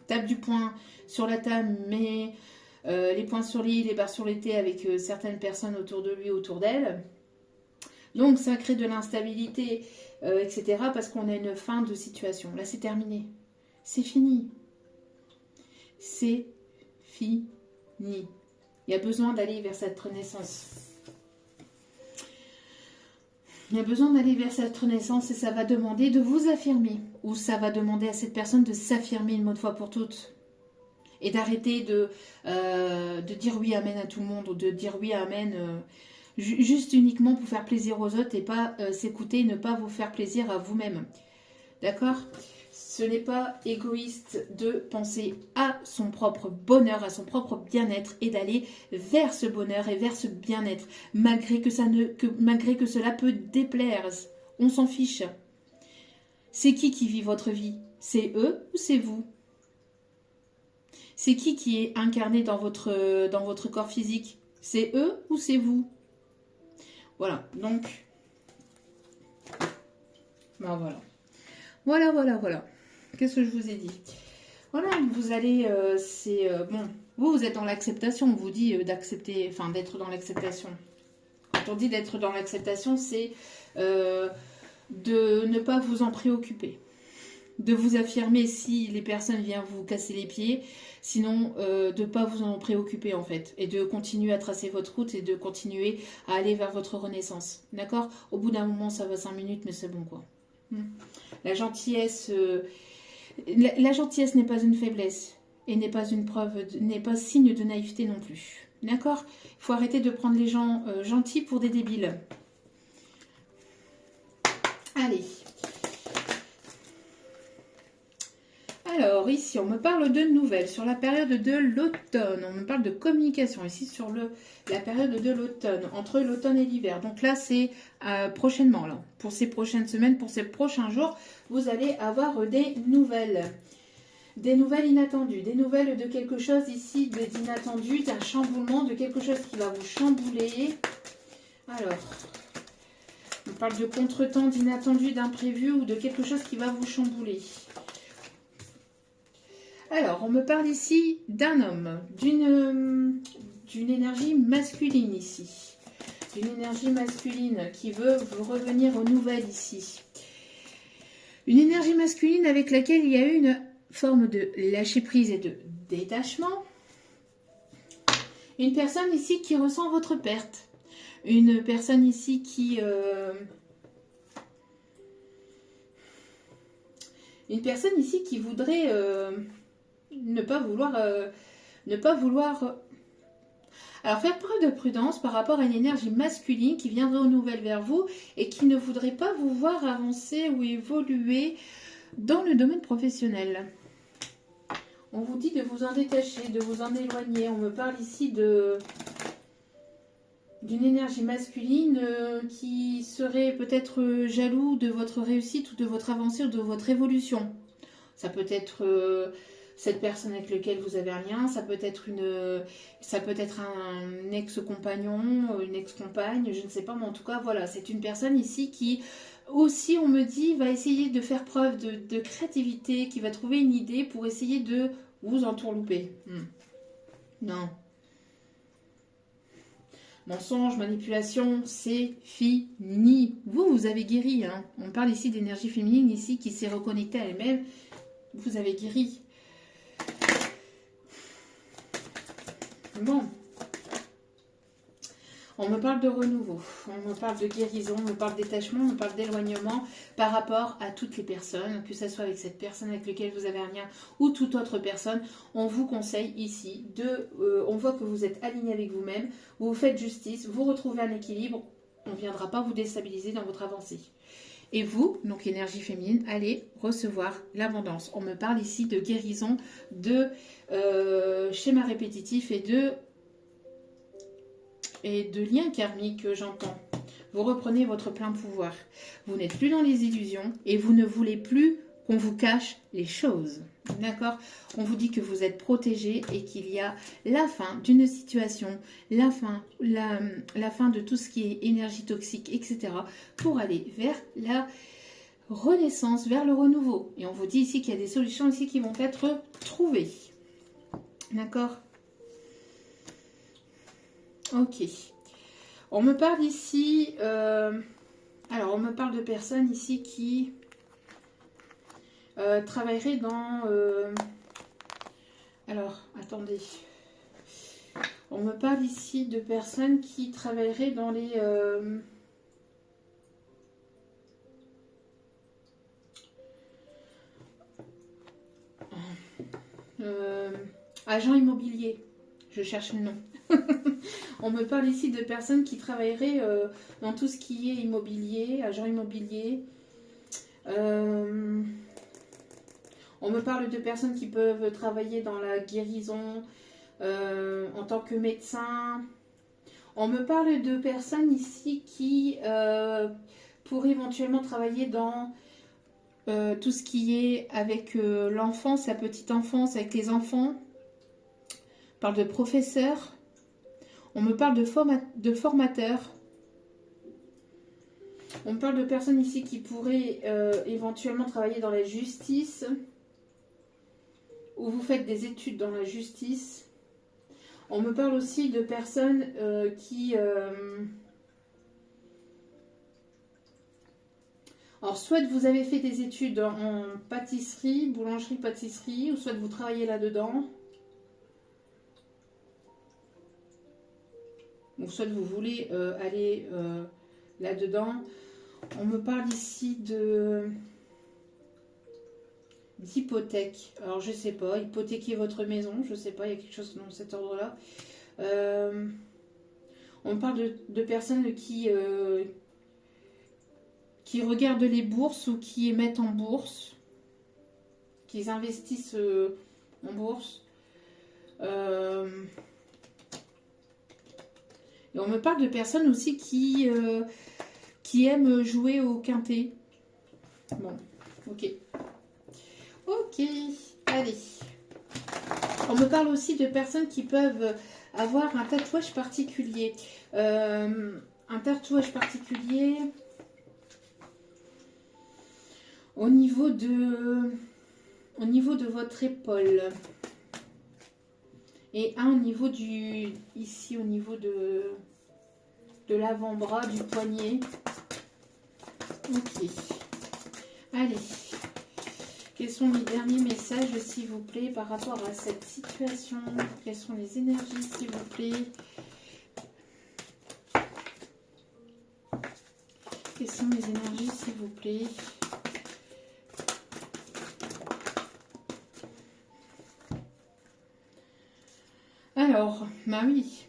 A: tape du poing sur la table, met les poings sur les i, les barres sur les t avec certaines personnes autour de lui, autour d'elle. Donc, ça crée de l'instabilité, etc. Parce qu'on a une fin de situation. Là, c'est terminé. C'est fini. C'est fini. Il y a besoin d'aller vers cette renaissance. Il y a besoin d'aller vers cette renaissance et ça va demander de vous affirmer. Ou ça va demander à cette personne de s'affirmer une bonne fois pour toutes. Et d'arrêter de dire oui, amen à tout le monde. Ou de dire oui, amen... juste uniquement pour faire plaisir aux autres et pas s'écouter et ne pas vous faire plaisir à vous-même. D'accord? Ce n'est pas égoïste de penser à son propre bonheur, à son propre bien-être et d'aller vers ce bonheur et vers ce bien-être, malgré que cela peut déplaire. On s'en fiche. C'est qui vit votre vie? C'est eux ou c'est vous? C'est qui est incarné dans votre corps physique? C'est eux ou c'est vous? Voilà, donc, ben voilà. Qu'est-ce que je vous ai dit? Voilà, vous allez, bon, vous êtes dans l'acceptation, on vous dit d'accepter, enfin d'être dans l'acceptation. Quand on dit d'être dans l'acceptation, c'est de ne pas vous en préoccuper. De vous affirmer si les personnes viennent vous casser les pieds, sinon de ne pas vous en préoccuper en fait, et de continuer à tracer votre route et de continuer à aller vers votre renaissance, d'accord? Au bout d'un moment, ça va 5 minutes, mais c'est bon quoi. La gentillesse La gentillesse n'est pas une faiblesse et n'est pas une preuve, n'est pas signe de naïveté non plus. D'accord? Il faut arrêter de prendre les gens gentils pour des débiles. Allez. Alors, ici, on me parle de nouvelles sur la période de l'automne. On me parle de communication ici sur la période de l'automne, entre l'automne et l'hiver. Donc là, c'est prochainement, là, pour ces prochaines semaines, pour ces prochains jours, vous allez avoir des nouvelles. Des nouvelles inattendues, des nouvelles de quelque chose ici d'inattendu, d'un chamboulement, de quelque chose qui va vous chambouler. Alors, on parle de contretemps, d'inattendu, d'imprévu ou de quelque chose qui va vous chambouler. Alors, on me parle ici d'un homme, d'une énergie masculine ici. D'une énergie masculine qui veut vous revenir aux nouvelles ici. Une énergie masculine avec laquelle il y a eu une forme de lâcher prise et de détachement. Une personne ici qui ressent votre perte. Une personne ici qui... une personne ici qui voudrait... ne pas vouloir alors faire preuve de prudence par rapport à une énergie masculine qui viendrait aux nouvelles vers vous et qui ne voudrait pas vous voir avancer ou évoluer dans le domaine professionnel. On vous dit de vous en détacher, de vous en éloigner. On me parle ici d'une énergie masculine qui serait peut-être jaloux de votre réussite ou de votre avancée ou de votre évolution. Ça peut être cette personne avec laquelle vous avez un lien, ça peut être un ex-compagnon, une ex-compagne, je ne sais pas, mais en tout cas, voilà, c'est une personne ici qui, aussi, on me dit, va essayer de faire preuve de créativité, qui va trouver une idée pour essayer de vous entourlouper. Non. Mensonge, manipulation, c'est fini. Vous avez guéri, hein. On parle ici d'énergie féminine, ici, qui s'est reconnectée à elle-même. Vous avez guéri. Bon, on me parle de renouveau, on me parle de guérison, on me parle de détachement, on me parle d'éloignement par rapport à toutes les personnes, que ce soit avec cette personne avec laquelle vous avez un lien ou toute autre personne. On vous conseille ici on voit que vous êtes aligné avec vous-même, vous faites justice, vous retrouvez un équilibre, on ne viendra pas vous déstabiliser dans votre avancée. Et vous, donc énergie féminine, allez recevoir l'abondance. On me parle ici de guérison, de schéma répétitif et de liens karmiques, j'entends. Vous reprenez votre plein pouvoir. Vous n'êtes plus dans les illusions et vous ne voulez plus qu'on vous cache les choses. D'accord? On vous dit que vous êtes protégé et qu'il y a la fin d'une situation, la fin de tout ce qui est énergie toxique, etc. pour aller vers la renaissance, vers le renouveau. Et on vous dit ici qu'il y a des solutions ici qui vont être trouvées. D'accord? Ok. On me parle ici... alors, on me parle de personnes ici qui... travaillerait dans... alors, attendez. On me parle ici de personnes qui travailleraient dans les... agents immobiliers. Je cherche le nom. On me parle ici de personnes qui travailleraient dans tout ce qui est immobilier, agents immobiliers. On me parle de personnes qui peuvent travailler dans la guérison en tant que médecin. On me parle de personnes ici qui pourraient éventuellement travailler dans tout ce qui est avec l'enfance, la petite enfance, avec les enfants. On parle de professeurs. On me parle de formateurs. On me parle de personnes ici qui pourraient éventuellement travailler dans la justice. Ou vous faites des études dans la justice. On me parle aussi de personnes qui... alors, soit vous avez fait des études en pâtisserie, boulangerie-pâtisserie, ou soit vous travaillez là-dedans. Ou soit vous voulez aller là-dedans. On me parle ici d'hypothèque. Alors je sais pas, hypothéquer votre maison, je sais pas, il y a quelque chose dans cet ordre-là. On parle de personnes qui regardent les bourses ou qui émettent en bourse, qui investissent en bourse. Et on me parle de personnes aussi qui aiment jouer au quintet. Bon, ok. Ok, allez. On me parle aussi de personnes qui peuvent avoir un tatouage particulier. Un tatouage particulier au niveau de votre épaule. Et un au niveau ici au niveau de l'avant-bras, du poignet. Ok. Allez. Quels sont les derniers messages, s'il vous plaît, par rapport à cette situation? Quelles sont les énergies, s'il vous plaît? Quelles sont les énergies, s'il vous plaît? Alors, bah oui.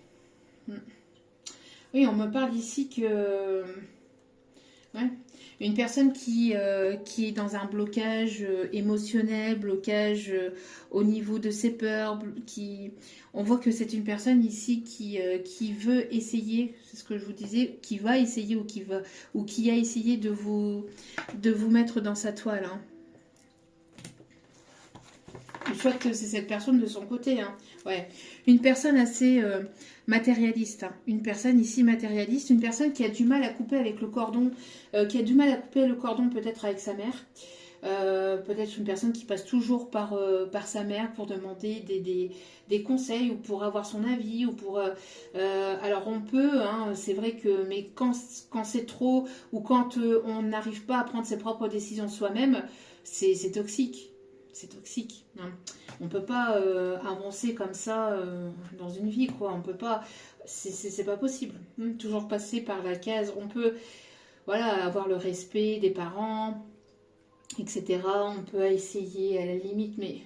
A: Oui, on me parle ici que... Ouais. Une personne qui est dans un blocage émotionnel, blocage au niveau de ses peurs, on voit que c'est une personne ici qui veut essayer, c'est ce que je vous disais, qui va essayer ou qui a essayé de vous mettre dans sa toile. Hein. Je crois que c'est cette personne de son côté. Hein. Ouais. Une personne assez matérialiste. Hein. Une personne ici matérialiste. Une personne qui a du mal à couper avec le cordon. Qui a du mal à couper le cordon peut-être avec sa mère. Peut-être une personne qui passe toujours par sa mère pour demander des conseils ou pour avoir son avis. Ou pour, alors on peut, hein, c'est vrai que... Mais quand c'est trop ou quand on n'arrive pas à prendre ses propres décisions soi-même, c'est toxique. C'est toxique. Hein. On peut pas avancer comme ça dans une vie, quoi. On peut pas. C'est pas possible. Hein. Toujours passer par la case. On peut, voilà, avoir le respect des parents, etc. On peut essayer à la limite, mais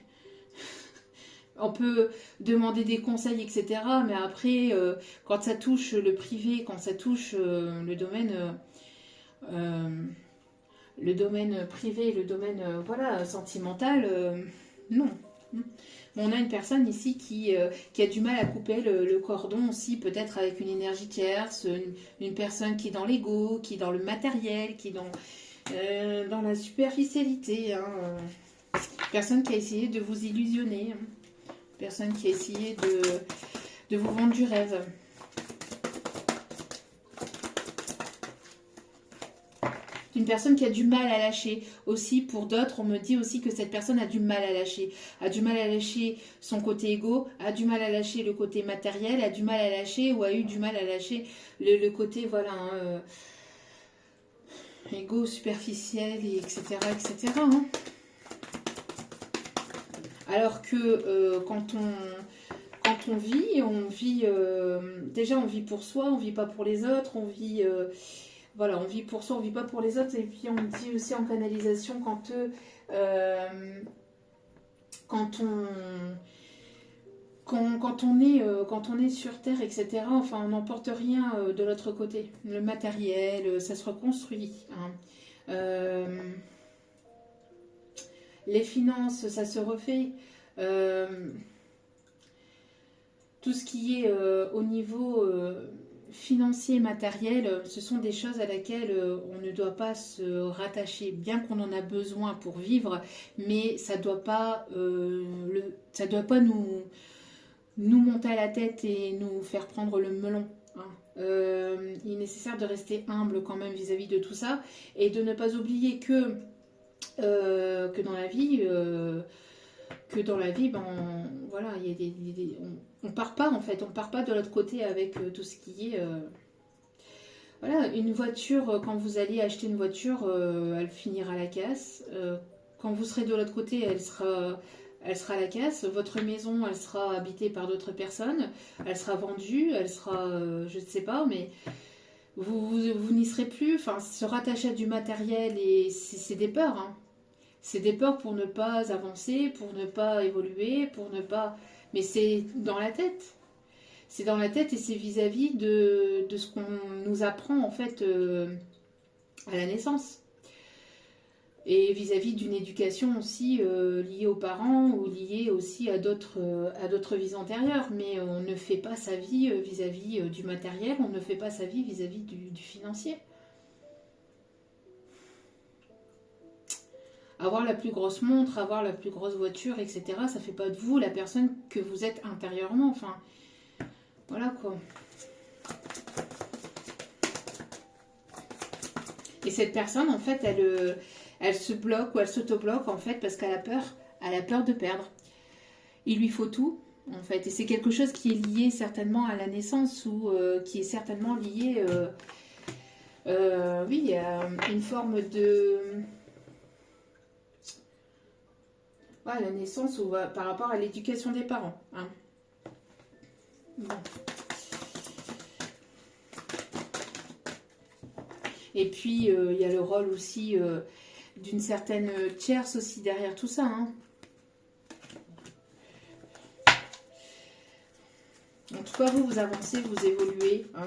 A: on peut demander des conseils, etc. Mais après, quand ça touche le privé, quand ça touche le domaine privé, le domaine voilà, sentimental, non. On a une personne ici qui a du mal à couper le cordon aussi, peut-être avec une énergie tierce, une personne qui est dans l'ego, qui est dans le matériel, qui est dans la superficialité. Hein. Personne qui a essayé de vous illusionner. Hein. Personne qui a essayé de vous vendre du rêve. Une personne qui a du mal à lâcher. Aussi, pour d'autres, on me dit aussi que cette personne a du mal à lâcher. A du mal à lâcher son côté égo, a du mal à lâcher le côté matériel, a du mal à lâcher ou a eu du mal à lâcher le côté, voilà, hein, égo superficiel, et etc. etc. Hein. Alors que quand on vit, déjà on vit pour soi, on vit pas pour les autres, on vit... Voilà, on vit pour soi, on vit pas pour les autres. Et puis on dit aussi en canalisation quand on est sur Terre, etc. Enfin, on n'emporte rien de l'autre côté. Le matériel, ça se reconstruit. Hein. Les finances, ça se refait. Tout ce qui est au niveau... financier, matériel, ce sont des choses à laquelle on ne doit pas se rattacher, bien qu'on en a besoin pour vivre, mais ça doit pas nous monter à la tête et nous faire prendre le melon. Hein. Il est nécessaire de rester humble quand même vis-à-vis de tout ça et de ne pas oublier que dans la vie, ben, voilà, il y a on part pas en fait, on part pas de l'autre côté avec tout ce qui est... Voilà, une voiture, quand vous allez acheter une voiture, elle finira à la casse. Quand vous serez de l'autre côté, elle sera à la casse. Votre maison, elle sera habitée par d'autres personnes. Elle sera vendue, elle sera, je ne sais pas, mais vous n'y serez plus. Enfin, se rattacher à du matériel, et c'est des peurs. Hein. C'est des peurs pour ne pas avancer, pour ne pas évoluer, pour ne pas... Mais c'est dans la tête. C'est dans la tête et c'est vis-à-vis de ce qu'on nous apprend en fait à la naissance. Et vis-à-vis d'une éducation aussi liée aux parents ou liée aussi à d'autres vies antérieures. Mais on ne fait pas sa vie vis-à-vis du matériel, on ne fait pas sa vie vis-à-vis du financier. Avoir la plus grosse montre, avoir la plus grosse voiture, etc., ça fait pas de vous la personne que vous êtes intérieurement. Enfin, voilà quoi. Et cette personne, en fait, elle se bloque ou elle s'auto-bloque, en fait, parce qu'elle a peur. Elle a peur de perdre. Il lui faut tout, en fait. Et c'est quelque chose qui est lié certainement à la naissance ou qui est certainement lié, oui, à une forme de... Ouais, la naissance ou par rapport à l'éducation des parents. Hein. Bon. Et puis, il y a le rôle aussi d'une certaine tierce aussi derrière tout ça. Hein. En tout cas, vous avancez, vous évoluez hein,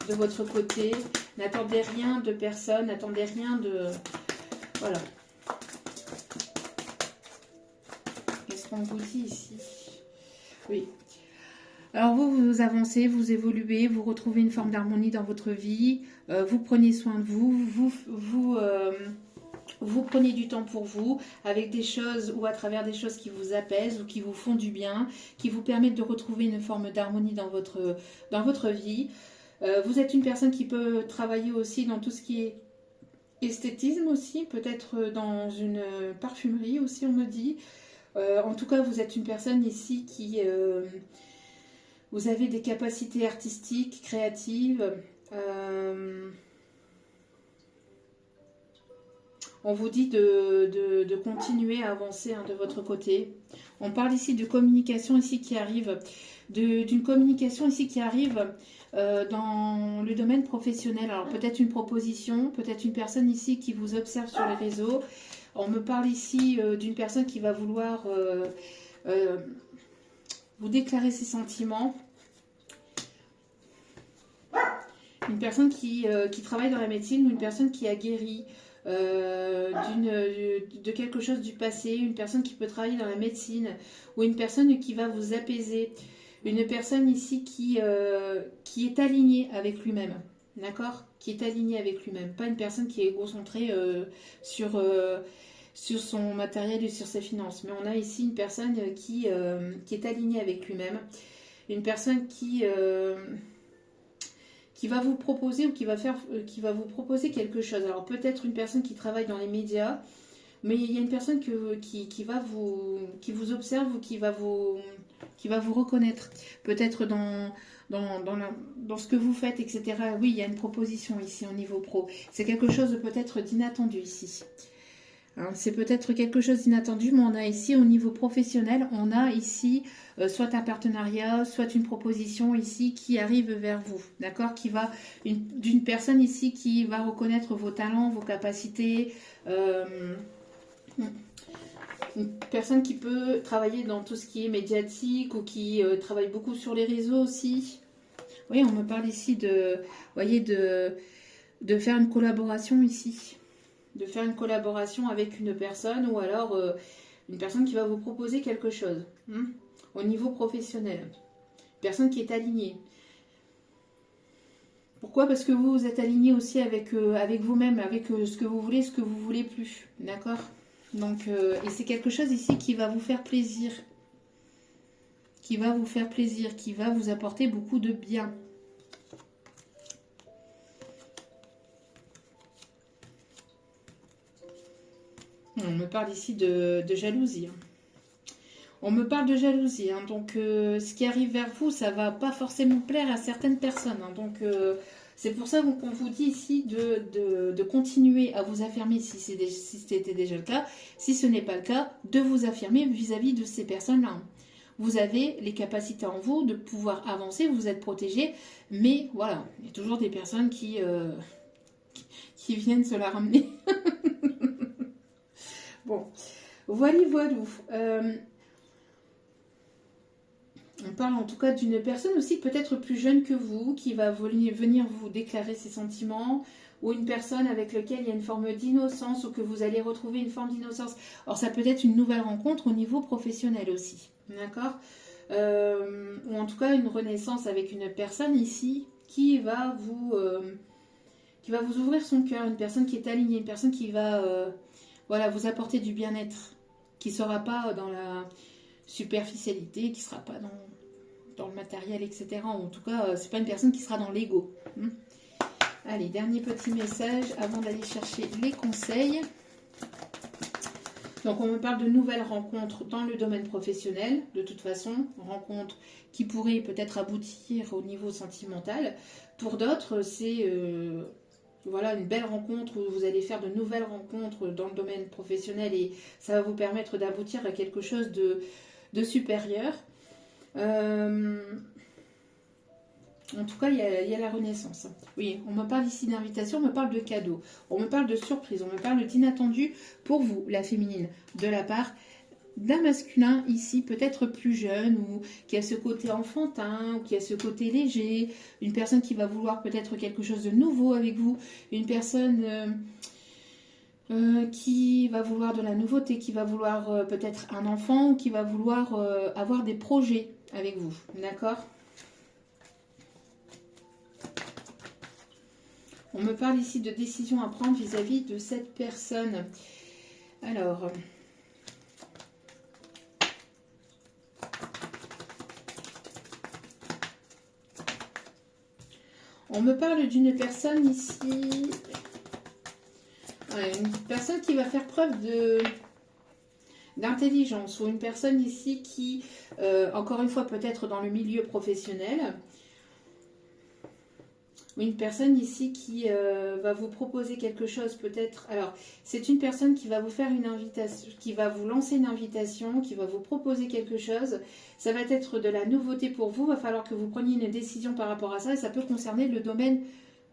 A: de votre côté. N'attendez rien de personne, n'attendez rien de... Voilà. Qu'est-ce qu'on vous dit ici? Oui. Alors vous avancez, vous évoluez, vous retrouvez une forme d'harmonie dans votre vie, vous prenez soin de vous, vous prenez du temps pour vous, avec des choses ou à travers des choses qui vous apaisent ou qui vous font du bien, qui vous permettent de retrouver une forme d'harmonie dans votre vie. Vous êtes une personne qui peut travailler aussi dans tout ce qui est esthétisme aussi, peut-être dans une parfumerie aussi on me dit. En tout cas vous êtes une personne ici qui... vous avez des capacités artistiques, créatives. On vous dit de continuer à avancer hein, de votre côté. On parle ici de communication ici qui arrive, d'une communication ici qui arrive dans le domaine professionnel. Alors peut-être une proposition, peut-être une personne ici qui vous observe sur les réseaux. On me parle ici d'une personne qui va vouloir vous déclarer ses sentiments. Une personne qui travaille dans la médecine ou une personne qui a guéri de quelque chose du passé, une personne qui peut travailler dans la médecine ou une personne qui va vous apaiser, une personne ici qui est alignée avec lui-même, d'accord? Qui est alignée avec lui-même, pas une personne qui est égocentrée sur son matériel et sur ses finances, mais on a ici une personne qui est alignée avec lui-même, une personne qui va vous proposer ou qui va vous proposer quelque chose. Alors peut-être une personne qui travaille dans les médias, mais il y a une personne qui vous observe ou qui va vous reconnaître. Peut-être dans ce que vous faites, etc. Oui, il y a une proposition ici au niveau pro. C'est quelque chose de peut-être d'inattendu ici. Hein, c'est peut-être quelque chose d'inattendu, mais on a ici au niveau professionnel, on a ici soit un partenariat, soit une proposition ici qui arrive vers vous, d'accord? D'une personne ici qui va reconnaître vos talents, vos capacités, une personne qui peut travailler dans tout ce qui est médiatique ou qui travaille beaucoup sur les réseaux aussi. Oui, on me parle ici de faire une collaboration ici. De faire une collaboration avec une personne ou alors une personne qui va vous proposer quelque chose au niveau professionnel. Une personne qui est alignée. Pourquoi? Parce que vous êtes aligné aussi avec vous-même, avec ce que vous voulez plus. D'accord? Donc, et c'est quelque chose ici qui va vous faire plaisir. Qui va vous apporter beaucoup de bien. On me parle ici de jalousie. On me parle de jalousie. Hein. Donc, ce qui arrive vers vous, ça va pas forcément plaire à certaines personnes. Hein. Donc, c'est pour ça qu'on vous dit ici de continuer à vous affirmer si c'était déjà le cas. Si ce n'est pas le cas, de vous affirmer vis-à-vis de ces personnes-là. Vous avez les capacités en vous de pouvoir avancer, vous êtes protégé. Mais voilà, il y a toujours des personnes qui viennent se la ramener. Bon, voilà, voilou. On parle en tout cas d'une personne aussi peut-être plus jeune que vous, qui va venir vous déclarer ses sentiments, ou une personne avec laquelle il y a une forme d'innocence, ou que vous allez retrouver une forme d'innocence. Alors ça peut être une nouvelle rencontre au niveau professionnel aussi, d'accord, ou en tout cas une renaissance avec une personne ici qui va vous ouvrir son cœur, une personne qui est alignée, une personne qui va voilà, vous apporter du bien-être, qui ne sera pas dans la superficialité, qui ne sera pas dans le matériel, etc. En tout cas, c'est pas une personne qui sera dans l'ego. Allez, dernier petit message avant d'aller chercher les conseils. Donc, on me parle de nouvelles rencontres dans le domaine professionnel, de toute façon, rencontres qui pourraient peut-être aboutir au niveau sentimental. Pour d'autres, c'est voilà, une belle rencontre où vous allez faire de nouvelles rencontres dans le domaine professionnel et ça va vous permettre d'aboutir à quelque chose de supérieur. En tout cas, il y a la renaissance. Oui, on me parle ici d'invitation, on me parle de cadeau, on me parle de surprise, on me parle d'inattendu pour vous, la féminine, de la part d'un masculin ici, peut-être plus jeune, ou qui a ce côté enfantin, ou qui a ce côté léger, une personne qui va vouloir peut-être quelque chose de nouveau avec vous, une personne qui va vouloir de la nouveauté, qui va vouloir peut-être un enfant, ou qui va vouloir avoir des projets avec vous, d'accord? On me parle ici de décision à prendre vis-à-vis de cette personne. Alors, on me parle d'une personne ici, une personne qui va faire preuve d'intelligence, ou une personne ici qui, encore une fois, peut-être dans le milieu professionnel, une personne ici qui va vous proposer quelque chose peut-être. Alors, c'est une personne qui va vous faire une invitation, qui va vous lancer une invitation, qui va vous proposer quelque chose. Ça va être de la nouveauté pour vous. Il va falloir que vous preniez une décision par rapport à ça et ça peut concerner le domaine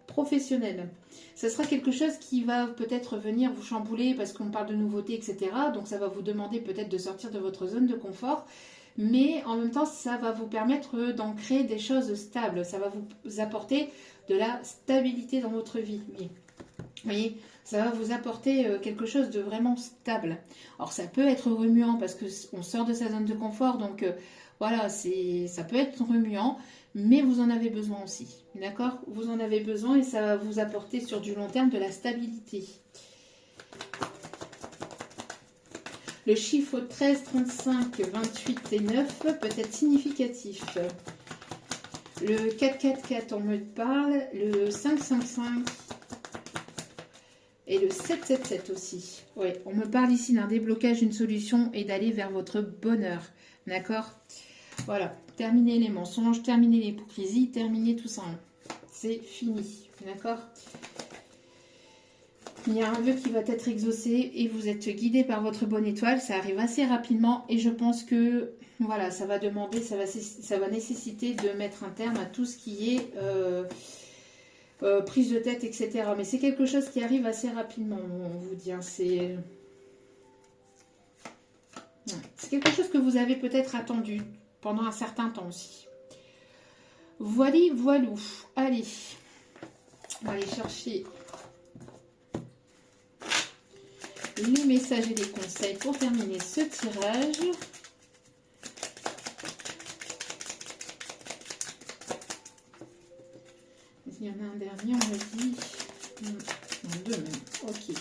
A: professionnel. Ce sera quelque chose qui va peut-être venir vous chambouler parce qu'on parle de nouveauté, etc. Donc, ça va vous demander peut-être de sortir de votre zone de confort. Mais en même temps, ça va vous permettre d'ancrer des choses stables. Ça va vous apporter de la stabilité dans votre vie. Oui. Vous voyez, ça va vous apporter quelque chose de vraiment stable. Alors, ça peut être remuant parce qu'on sort de sa zone de confort. Donc, voilà, ça peut être remuant, mais vous en avez besoin aussi. D'accord? Vous en avez besoin et ça va vous apporter sur du long terme de la stabilité. Le chiffre 13, 35, 28 et 9 peut être significatif. Le 444, on me parle. Le 555 et le 777 aussi. Oui, on me parle ici d'un déblocage, d'une solution et d'aller vers votre bonheur. D'accord? Voilà. Terminer les mensonges, terminer l'hypocrisie, terminer tout ça. C'est fini. D'accord? Il y a un vœu qui va être exaucé et vous êtes guidé par votre bonne étoile. Ça arrive assez rapidement et je pense que voilà, ça va demander, ça va nécessiter de mettre un terme à tout ce qui est prise de tête, etc. Mais c'est quelque chose qui arrive assez rapidement, on vous dit. Hein, c'est quelque chose que vous avez peut-être attendu pendant un certain temps aussi. Voilà, voilou. Allez, on va aller chercher les messages et les conseils pour terminer ce tirage. Il y en a un dernier, on me dit. Non, deux même. Ok.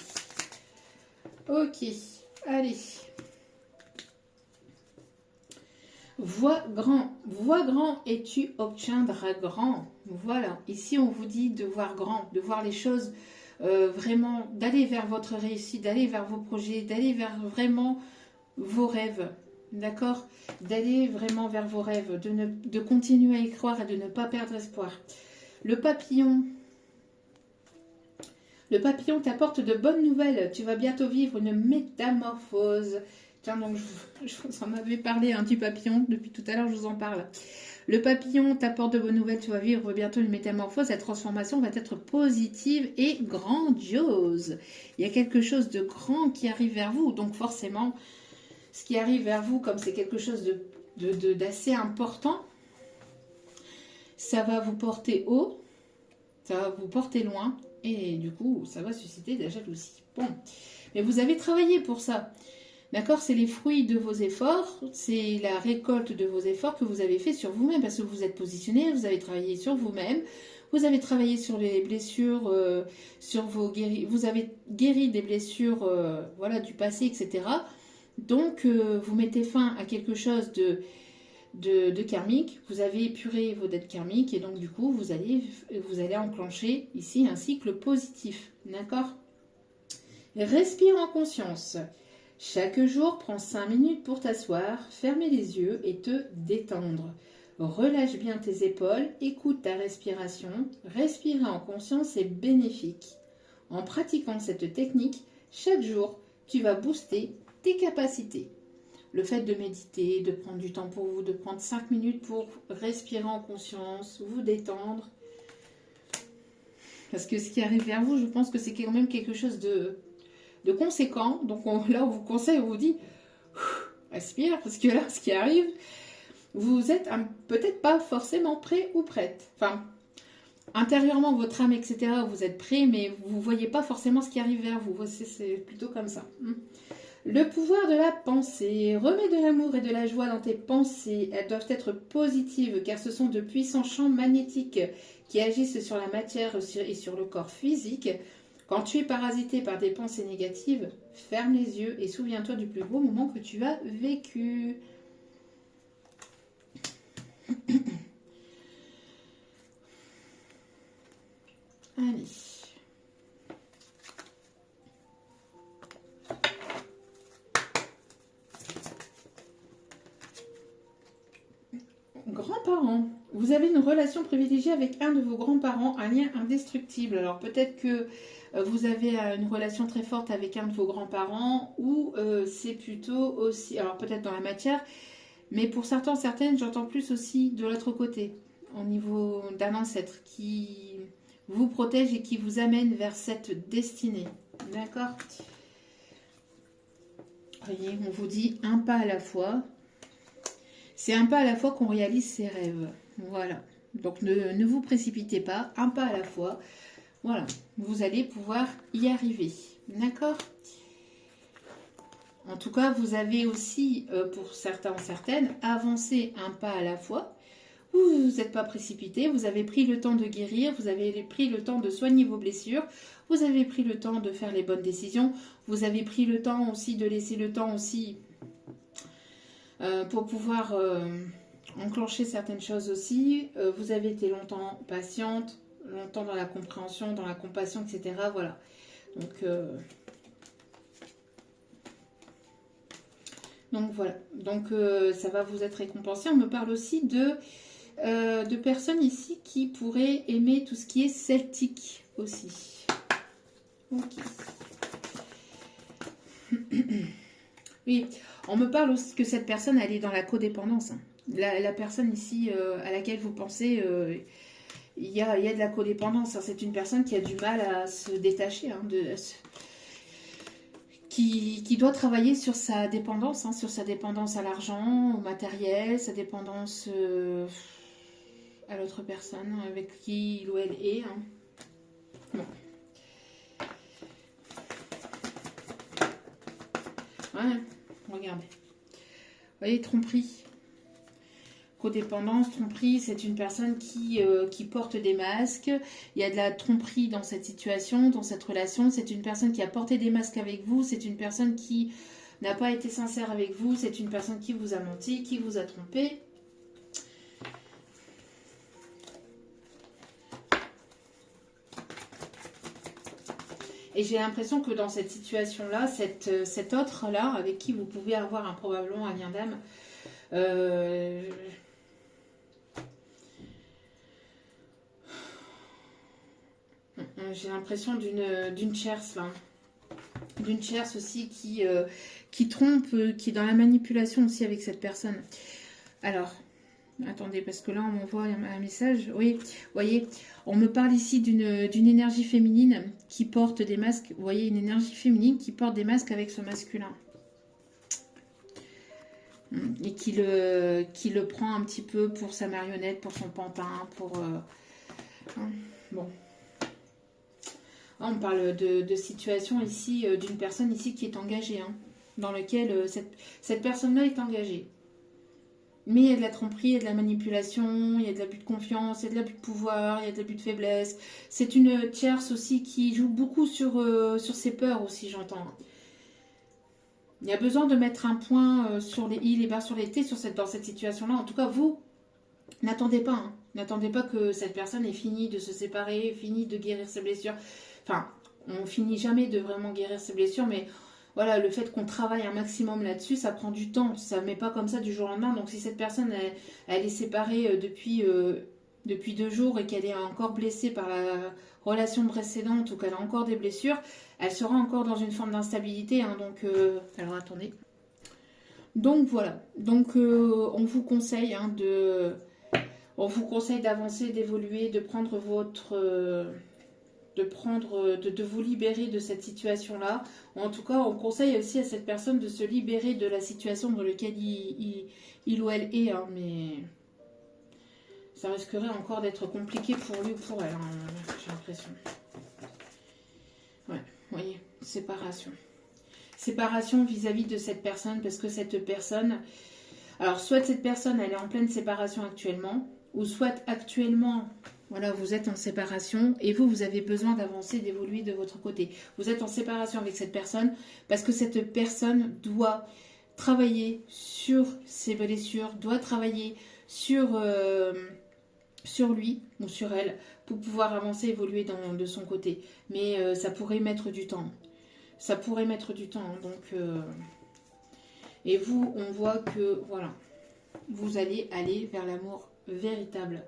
A: Ok. Allez. Vois grand et tu obtiendras grand. Voilà. Ici, on vous dit de voir grand, de voir les choses vraiment, d'aller vers votre réussite, d'aller vers vos projets, d'aller vers vraiment vos rêves. D'accord? D'aller vraiment vers vos rêves, de continuer à y croire et de ne pas perdre espoir. Le papillon t'apporte de bonnes nouvelles. Tu vas bientôt vivre une métamorphose Tiens, donc je vous en avais parlé du papillon. Depuis tout à l'heure, je vous en parle. Le papillon t'apporte de bonnes nouvelles. Tu vas vivre bientôt une métamorphose. Cette transformation va être positive et grandiose. Il y a quelque chose de grand qui arrive vers vous. Donc forcément, ce qui arrive vers vous, comme c'est quelque chose d'assez important, ça va vous porter haut, ça va vous porter loin. Et du coup, ça va susciter de la jalousie. Bon, mais vous avez travaillé pour ça. D'accord, c'est les fruits de vos efforts, c'est la récolte de vos efforts que vous avez fait sur vous-même parce que vous êtes positionné, vous avez travaillé sur vous-même, vous avez travaillé sur les blessures, sur vos vous avez guéri des blessures voilà, du passé, etc. Donc, vous mettez fin à quelque chose de karmique, vous avez épuré vos dettes karmiques et donc du coup, vous allez enclencher ici un cycle positif. D'accord? Respire en conscience. Chaque jour, prends 5 minutes pour t'asseoir, fermer les yeux et te détendre. Relâche bien tes épaules, écoute ta respiration. Respirer en conscience est bénéfique. En pratiquant cette technique, chaque jour, tu vas booster tes capacités. Le fait de méditer, de prendre du temps pour vous, de prendre 5 minutes pour respirer en conscience, vous détendre. Parce que ce qui arrive vers vous, je pense que c'est quand même quelque chose de conséquent. Donc là, on vous conseille, on vous dit, respire, parce que là, ce qui arrive, vous êtes peut-être pas forcément prêt ou prête. Enfin, intérieurement, votre âme, etc., vous êtes prêt, mais vous ne voyez pas forcément ce qui arrive vers vous. C'est plutôt comme ça. Le pouvoir de la pensée. Remets de l'amour et de la joie dans tes pensées. Elles doivent être positives, car ce sont de puissants champs magnétiques qui agissent sur la matière et sur le corps physique. Quand tu es parasité par des pensées négatives, ferme les yeux et souviens-toi du plus beau moment que tu as vécu. Allez. Grands-parents. Vous avez une relation privilégiée avec un de vos grands-parents, un lien indestructible. Alors peut-être que vous avez une relation très forte avec un de vos grands-parents ou c'est plutôt aussi, alors peut-être dans la matière, mais pour certains, certaines, j'entends plus aussi de l'autre côté, au niveau d'un ancêtre qui vous protège et qui vous amène vers cette destinée. D'accord? Voyez, on vous dit un pas à la fois. C'est un pas à la fois qu'on réalise ses rêves. Voilà. Donc ne vous précipitez pas, un pas à la fois. Voilà. Vous allez pouvoir y arriver. D'accord? En tout cas, vous avez aussi, pour certains, certaines, avancé un pas à la fois. Vous n'êtes pas précipité, vous avez pris le temps de guérir, vous avez pris le temps de soigner vos blessures, vous avez pris le temps de faire les bonnes décisions, vous avez pris le temps aussi de laisser le temps aussi pour pouvoir enclencher certaines choses aussi. Vous avez été longtemps patiente, longtemps dans la compréhension, dans la compassion, etc. Voilà. Donc voilà. Donc ça va vous être récompensé. On me parle aussi de personnes ici qui pourraient aimer tout ce qui est celtique aussi. Ok. Oui, on me parle aussi que cette personne, elle est dans la codépendance. La personne ici à laquelle vous pensez, il y a de la codépendance. C'est une personne qui a du mal à se détacher, qui doit travailler sur sa dépendance, sur sa dépendance à l'argent, au matériel, sa dépendance à l'autre personne avec qui il ou elle est. Bon. Ouais, regardez. Vous voyez, tromperie. Codépendance, tromperie, c'est une personne qui porte des masques. Il y a de la tromperie dans cette situation, dans cette relation. C'est une personne qui a porté des masques avec vous. C'est une personne qui n'a pas été sincère avec vous. C'est une personne qui vous a menti, qui vous a trompé. Et j'ai l'impression que dans cette situation-là, cet autre-là, avec qui vous pouvez avoir probablement un lien d'âme, j'ai l'impression d'une tierce là. d'une tierce aussi qui trompe, qui est dans la manipulation aussi avec cette personne. Alors, attendez, parce que là, on m'envoie un message. Oui, vous voyez, on me parle ici d'une énergie féminine qui porte des masques. Vous voyez, une énergie féminine qui porte des masques avec ce masculin. Et qui le prend un petit peu pour sa marionnette, pour son pantin, pour... bon. On parle de situation ici, d'une personne ici qui est engagée, hein, dans lequel cette personne-là est engagée. Mais il y a de la tromperie, il y a de la manipulation, il y a de l'abus de confiance, il y a de l'abus de pouvoir, il y a de l'abus de faiblesse. C'est une tierce aussi qui joue beaucoup sur ses peurs aussi, j'entends. Il y a besoin de mettre un point sur les i, les barres sur les t dans cette situation-là. En tout cas, vous, n'attendez pas. Hein. N'attendez pas que cette personne ait fini de se séparer, fini de guérir ses blessures. Enfin, on finit jamais de vraiment guérir ses blessures, mais voilà, le fait qu'on travaille un maximum là-dessus, ça prend du temps. Ça ne met pas comme ça du jour au lendemain. Donc si cette personne, elle est séparée depuis 2 jours et qu'elle est encore blessée par la relation précédente ou qu'elle a encore des blessures, elle sera encore dans une forme d'instabilité. Hein, donc, alors attendez. Donc voilà. Donc on vous conseille on vous conseille d'avancer, d'évoluer, de prendre de vous libérer de cette situation-là. En tout cas, on conseille aussi à cette personne de se libérer de la situation dans laquelle il ou elle est. Hein, mais ça risquerait encore d'être compliqué pour lui ou pour elle, hein, j'ai l'impression. Ouais, vous voyez, séparation. Séparation vis-à-vis de cette personne, parce que cette personne... Alors, soit cette personne, elle est en pleine séparation actuellement, ou soit actuellement... Voilà, vous êtes en séparation et vous avez besoin d'avancer, d'évoluer de votre côté. Vous êtes en séparation avec cette personne parce que cette personne doit travailler sur ses blessures, doit travailler sur lui ou sur elle pour pouvoir avancer, évoluer de son côté. Mais ça pourrait mettre du temps. Ça pourrait mettre du temps. Hein, donc, et vous, on voit que, voilà, vous allez aller vers l'amour véritable.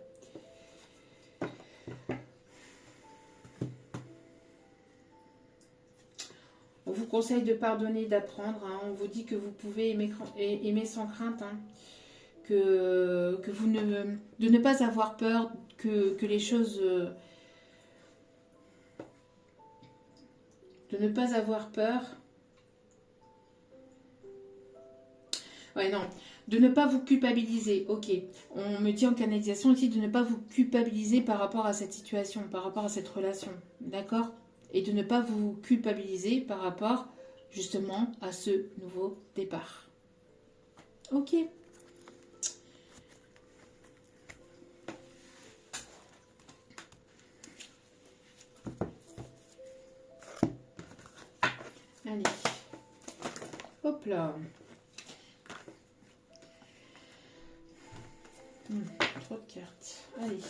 A: On vous conseille de pardonner, d'apprendre. Hein. On vous dit que vous pouvez aimer sans crainte. Hein. Que vous de ne pas avoir peur que les choses... de ne pas avoir peur. Ouais, non. De ne pas vous culpabiliser. Ok. On me dit en canalisation aussi de ne pas vous culpabiliser par rapport à cette situation, par rapport à cette relation. D'accord ? Et de ne pas vous culpabiliser par rapport justement à ce nouveau départ. Ok. Allez. Hop là. Trop de cartes. Allez.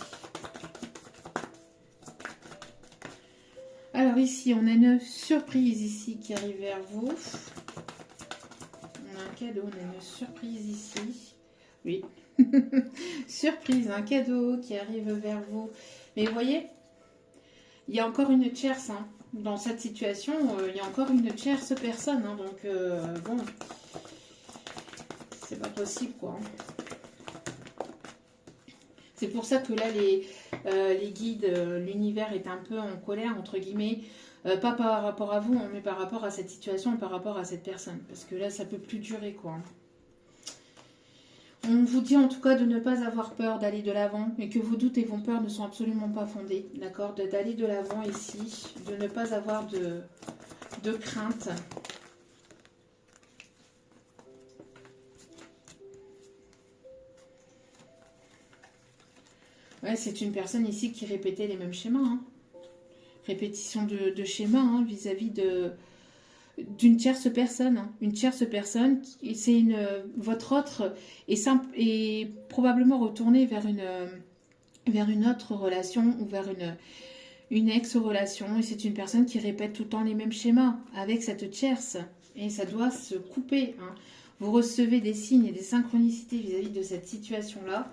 A: Alors ici, on a une surprise ici qui arrive vers vous. On a un cadeau, on a une surprise ici. Oui. Surprise, un cadeau qui arrive vers vous. Mais vous voyez, il y a encore une tierce. Hein. Dans cette situation, il y a encore une tierce personne. Hein. Donc, bon, c'est pas possible, quoi. C'est pour ça que là, les guides, l'univers est un peu en colère, entre guillemets. Pas par rapport à vous, hein, mais par rapport à cette situation et par rapport à cette personne. Parce que là, ça peut plus durer, quoi. On vous dit en tout cas de ne pas avoir peur d'aller de l'avant et que vos doutes et vos peurs ne sont absolument pas fondés. D'accord ? D'aller de l'avant ici, de ne pas avoir de crainte. Ouais, c'est une personne ici qui répétait les mêmes schémas. Hein. Répétition de schémas hein, vis-à-vis d'une tierce personne. Hein. Une tierce personne, c'est votre autre est simple et probablement retourné vers une autre relation ou vers une ex-relation. Et c'est une personne qui répète tout le temps les mêmes schémas avec cette tierce. Et ça doit se couper. Hein. Vous recevez des signes et des synchronicités vis-à-vis de cette situation-là.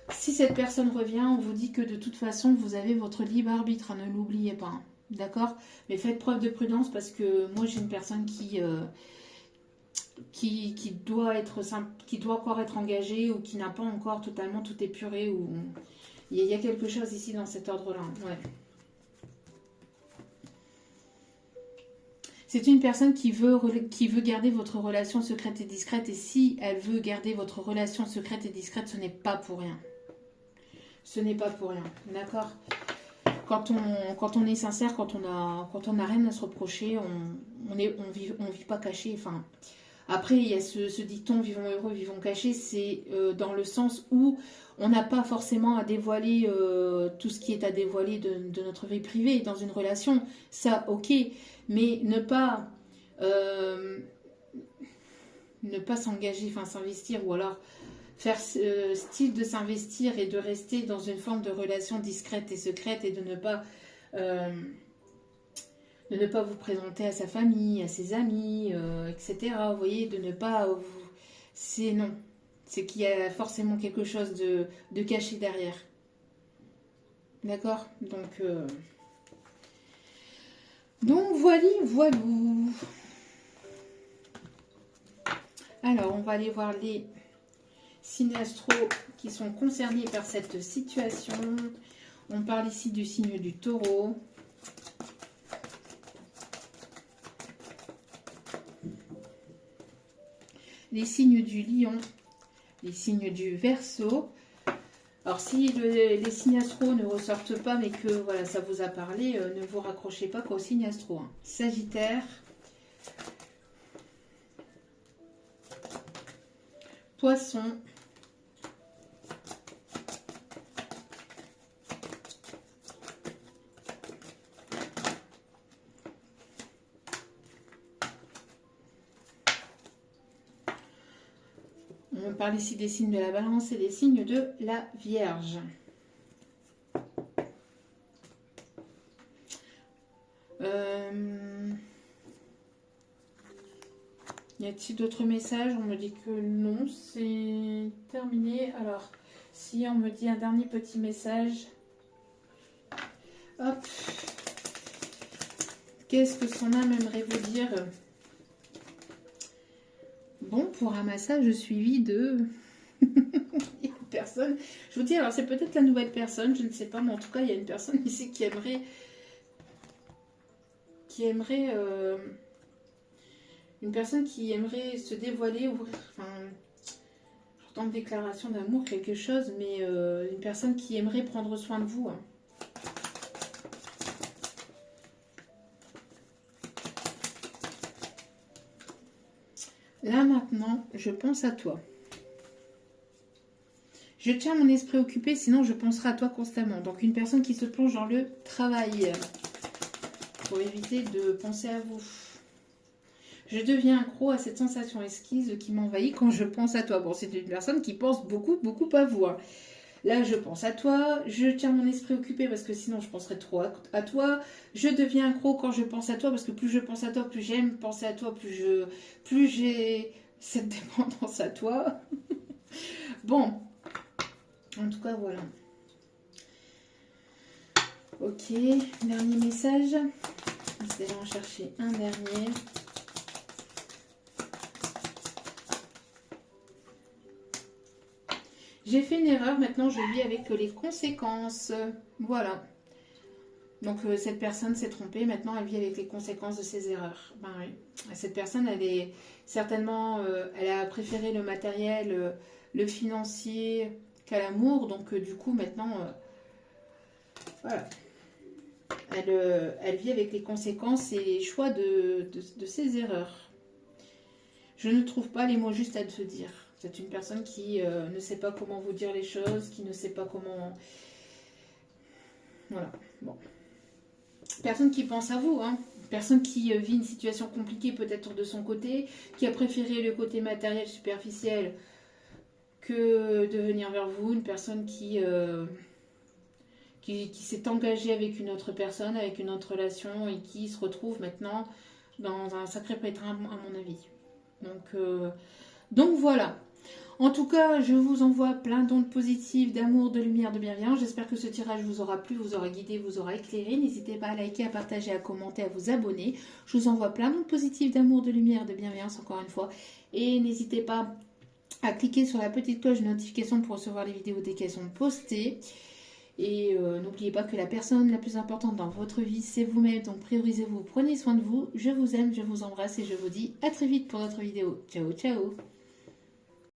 A: Si cette personne revient, on vous dit que de toute façon, vous avez votre libre arbitre, hein, ne l'oubliez pas. D'accord? Mais faites preuve de prudence parce que moi j'ai une personne qui doit être qui doit encore être engagée ou qui n'a pas encore totalement tout épuré. Ou il y a quelque chose ici dans cet ordre-là. Ouais. C'est une personne qui veut garder votre relation secrète et discrète. Et si elle veut garder votre relation secrète et discrète, ce n'est pas pour rien. Ce n'est pas pour rien. D'accord? Quand on est sincère, quand on a rien à se reprocher, on vit pas caché. Enfin, après, il y a ce dicton vivons heureux, vivons cachés. C'est dans le sens où on n'a pas forcément à dévoiler tout ce qui est à dévoiler de notre vie privée dans une relation. Ça, ok. Mais ne pas s'engager, enfin s'investir, ou alors faire style de s'investir et de rester dans une forme de relation discrète et secrète et de ne pas vous présenter à sa famille, à ses amis, etc. Vous voyez, de ne pas c'est non. C'est qu'il y a forcément quelque chose de caché derrière. D'accord? Donc voilà. Alors, on va aller voir les signes astro qui sont concernés par cette situation. On parle ici du signe du taureau. Les signes du lion. Les signes du verseau. Alors, si les signes astro ne ressortent pas, mais que voilà, ça vous a parlé, ne vous raccrochez pas qu'aux signes astro. Hein. Sagittaire. Poisson. On parle ici des signes de la balance et des signes de la Vierge. Y a-t-il d'autres messages? On me dit que non, c'est terminé. Alors, si on me dit un dernier petit message. Hop. Qu'est-ce que son âme aimerait vous dire? Bon, pour un massage suivi de... Il y a une personne... Je vous dis, alors c'est peut-être la nouvelle personne, je ne sais pas, mais en tout cas, il y a une personne ici qui aimerait... Une personne qui aimerait se dévoiler, ouvrir... Enfin, j'entends une déclaration d'amour, quelque chose, mais une personne qui aimerait prendre soin de vous. Hein. Là, maintenant, je pense à toi. Je tiens mon esprit occupé, sinon je penserai à toi constamment. Donc, une personne qui se plonge dans le travail pour éviter de penser à vous. Je deviens accro à cette sensation exquise qui m'envahit quand je pense à toi. Bon, c'est une personne qui pense beaucoup, beaucoup à vous. Hein. Là, je pense à toi, je tiens mon esprit occupé parce que sinon je penserais trop à toi. Je deviens accro quand je pense à toi parce que plus je pense à toi, plus j'aime penser à toi, plus j'ai cette dépendance à toi. Bon, en tout cas, voilà. Ok, dernier message. Je vais en chercher un dernier. J'ai fait une erreur, maintenant je vis avec les conséquences. Voilà. Donc cette personne s'est trompée, maintenant elle vit avec les conséquences de ses erreurs. Ben oui. Cette personne, elle est certainement, elle a préféré le matériel, le financier qu'à l'amour. Donc du coup maintenant, voilà. Elle vit avec les conséquences et les choix de ses erreurs. Je ne trouve pas les mots justes à te dire. C'est une personne qui ne sait pas comment vous dire les choses, qui ne sait pas comment... Voilà, bon. Personne qui pense à vous, hein. Personne qui vit une situation compliquée peut-être de son côté, qui a préféré le côté matériel superficiel que de venir vers vous. Une personne qui s'est engagée avec une autre personne, avec une autre relation et qui se retrouve maintenant dans un sacré pétrin à mon avis. Donc voilà. En tout cas, je vous envoie plein d'ondes positives, d'amour, de lumière, de bienveillance. J'espère que ce tirage vous aura plu, vous aura guidé, vous aura éclairé. N'hésitez pas à liker, à partager, à commenter, à vous abonner. Je vous envoie plein d'ondes positives, d'amour, de lumière, de bienveillance encore une fois. Et n'hésitez pas à cliquer sur la petite cloche de notification pour recevoir les vidéos dès qu'elles sont postées. Et n'oubliez pas que la personne la plus importante dans votre vie, c'est vous-même. Donc priorisez-vous, prenez soin de vous. Je vous aime, je vous embrasse et je vous dis à très vite pour d'autres vidéos. Ciao, ciao!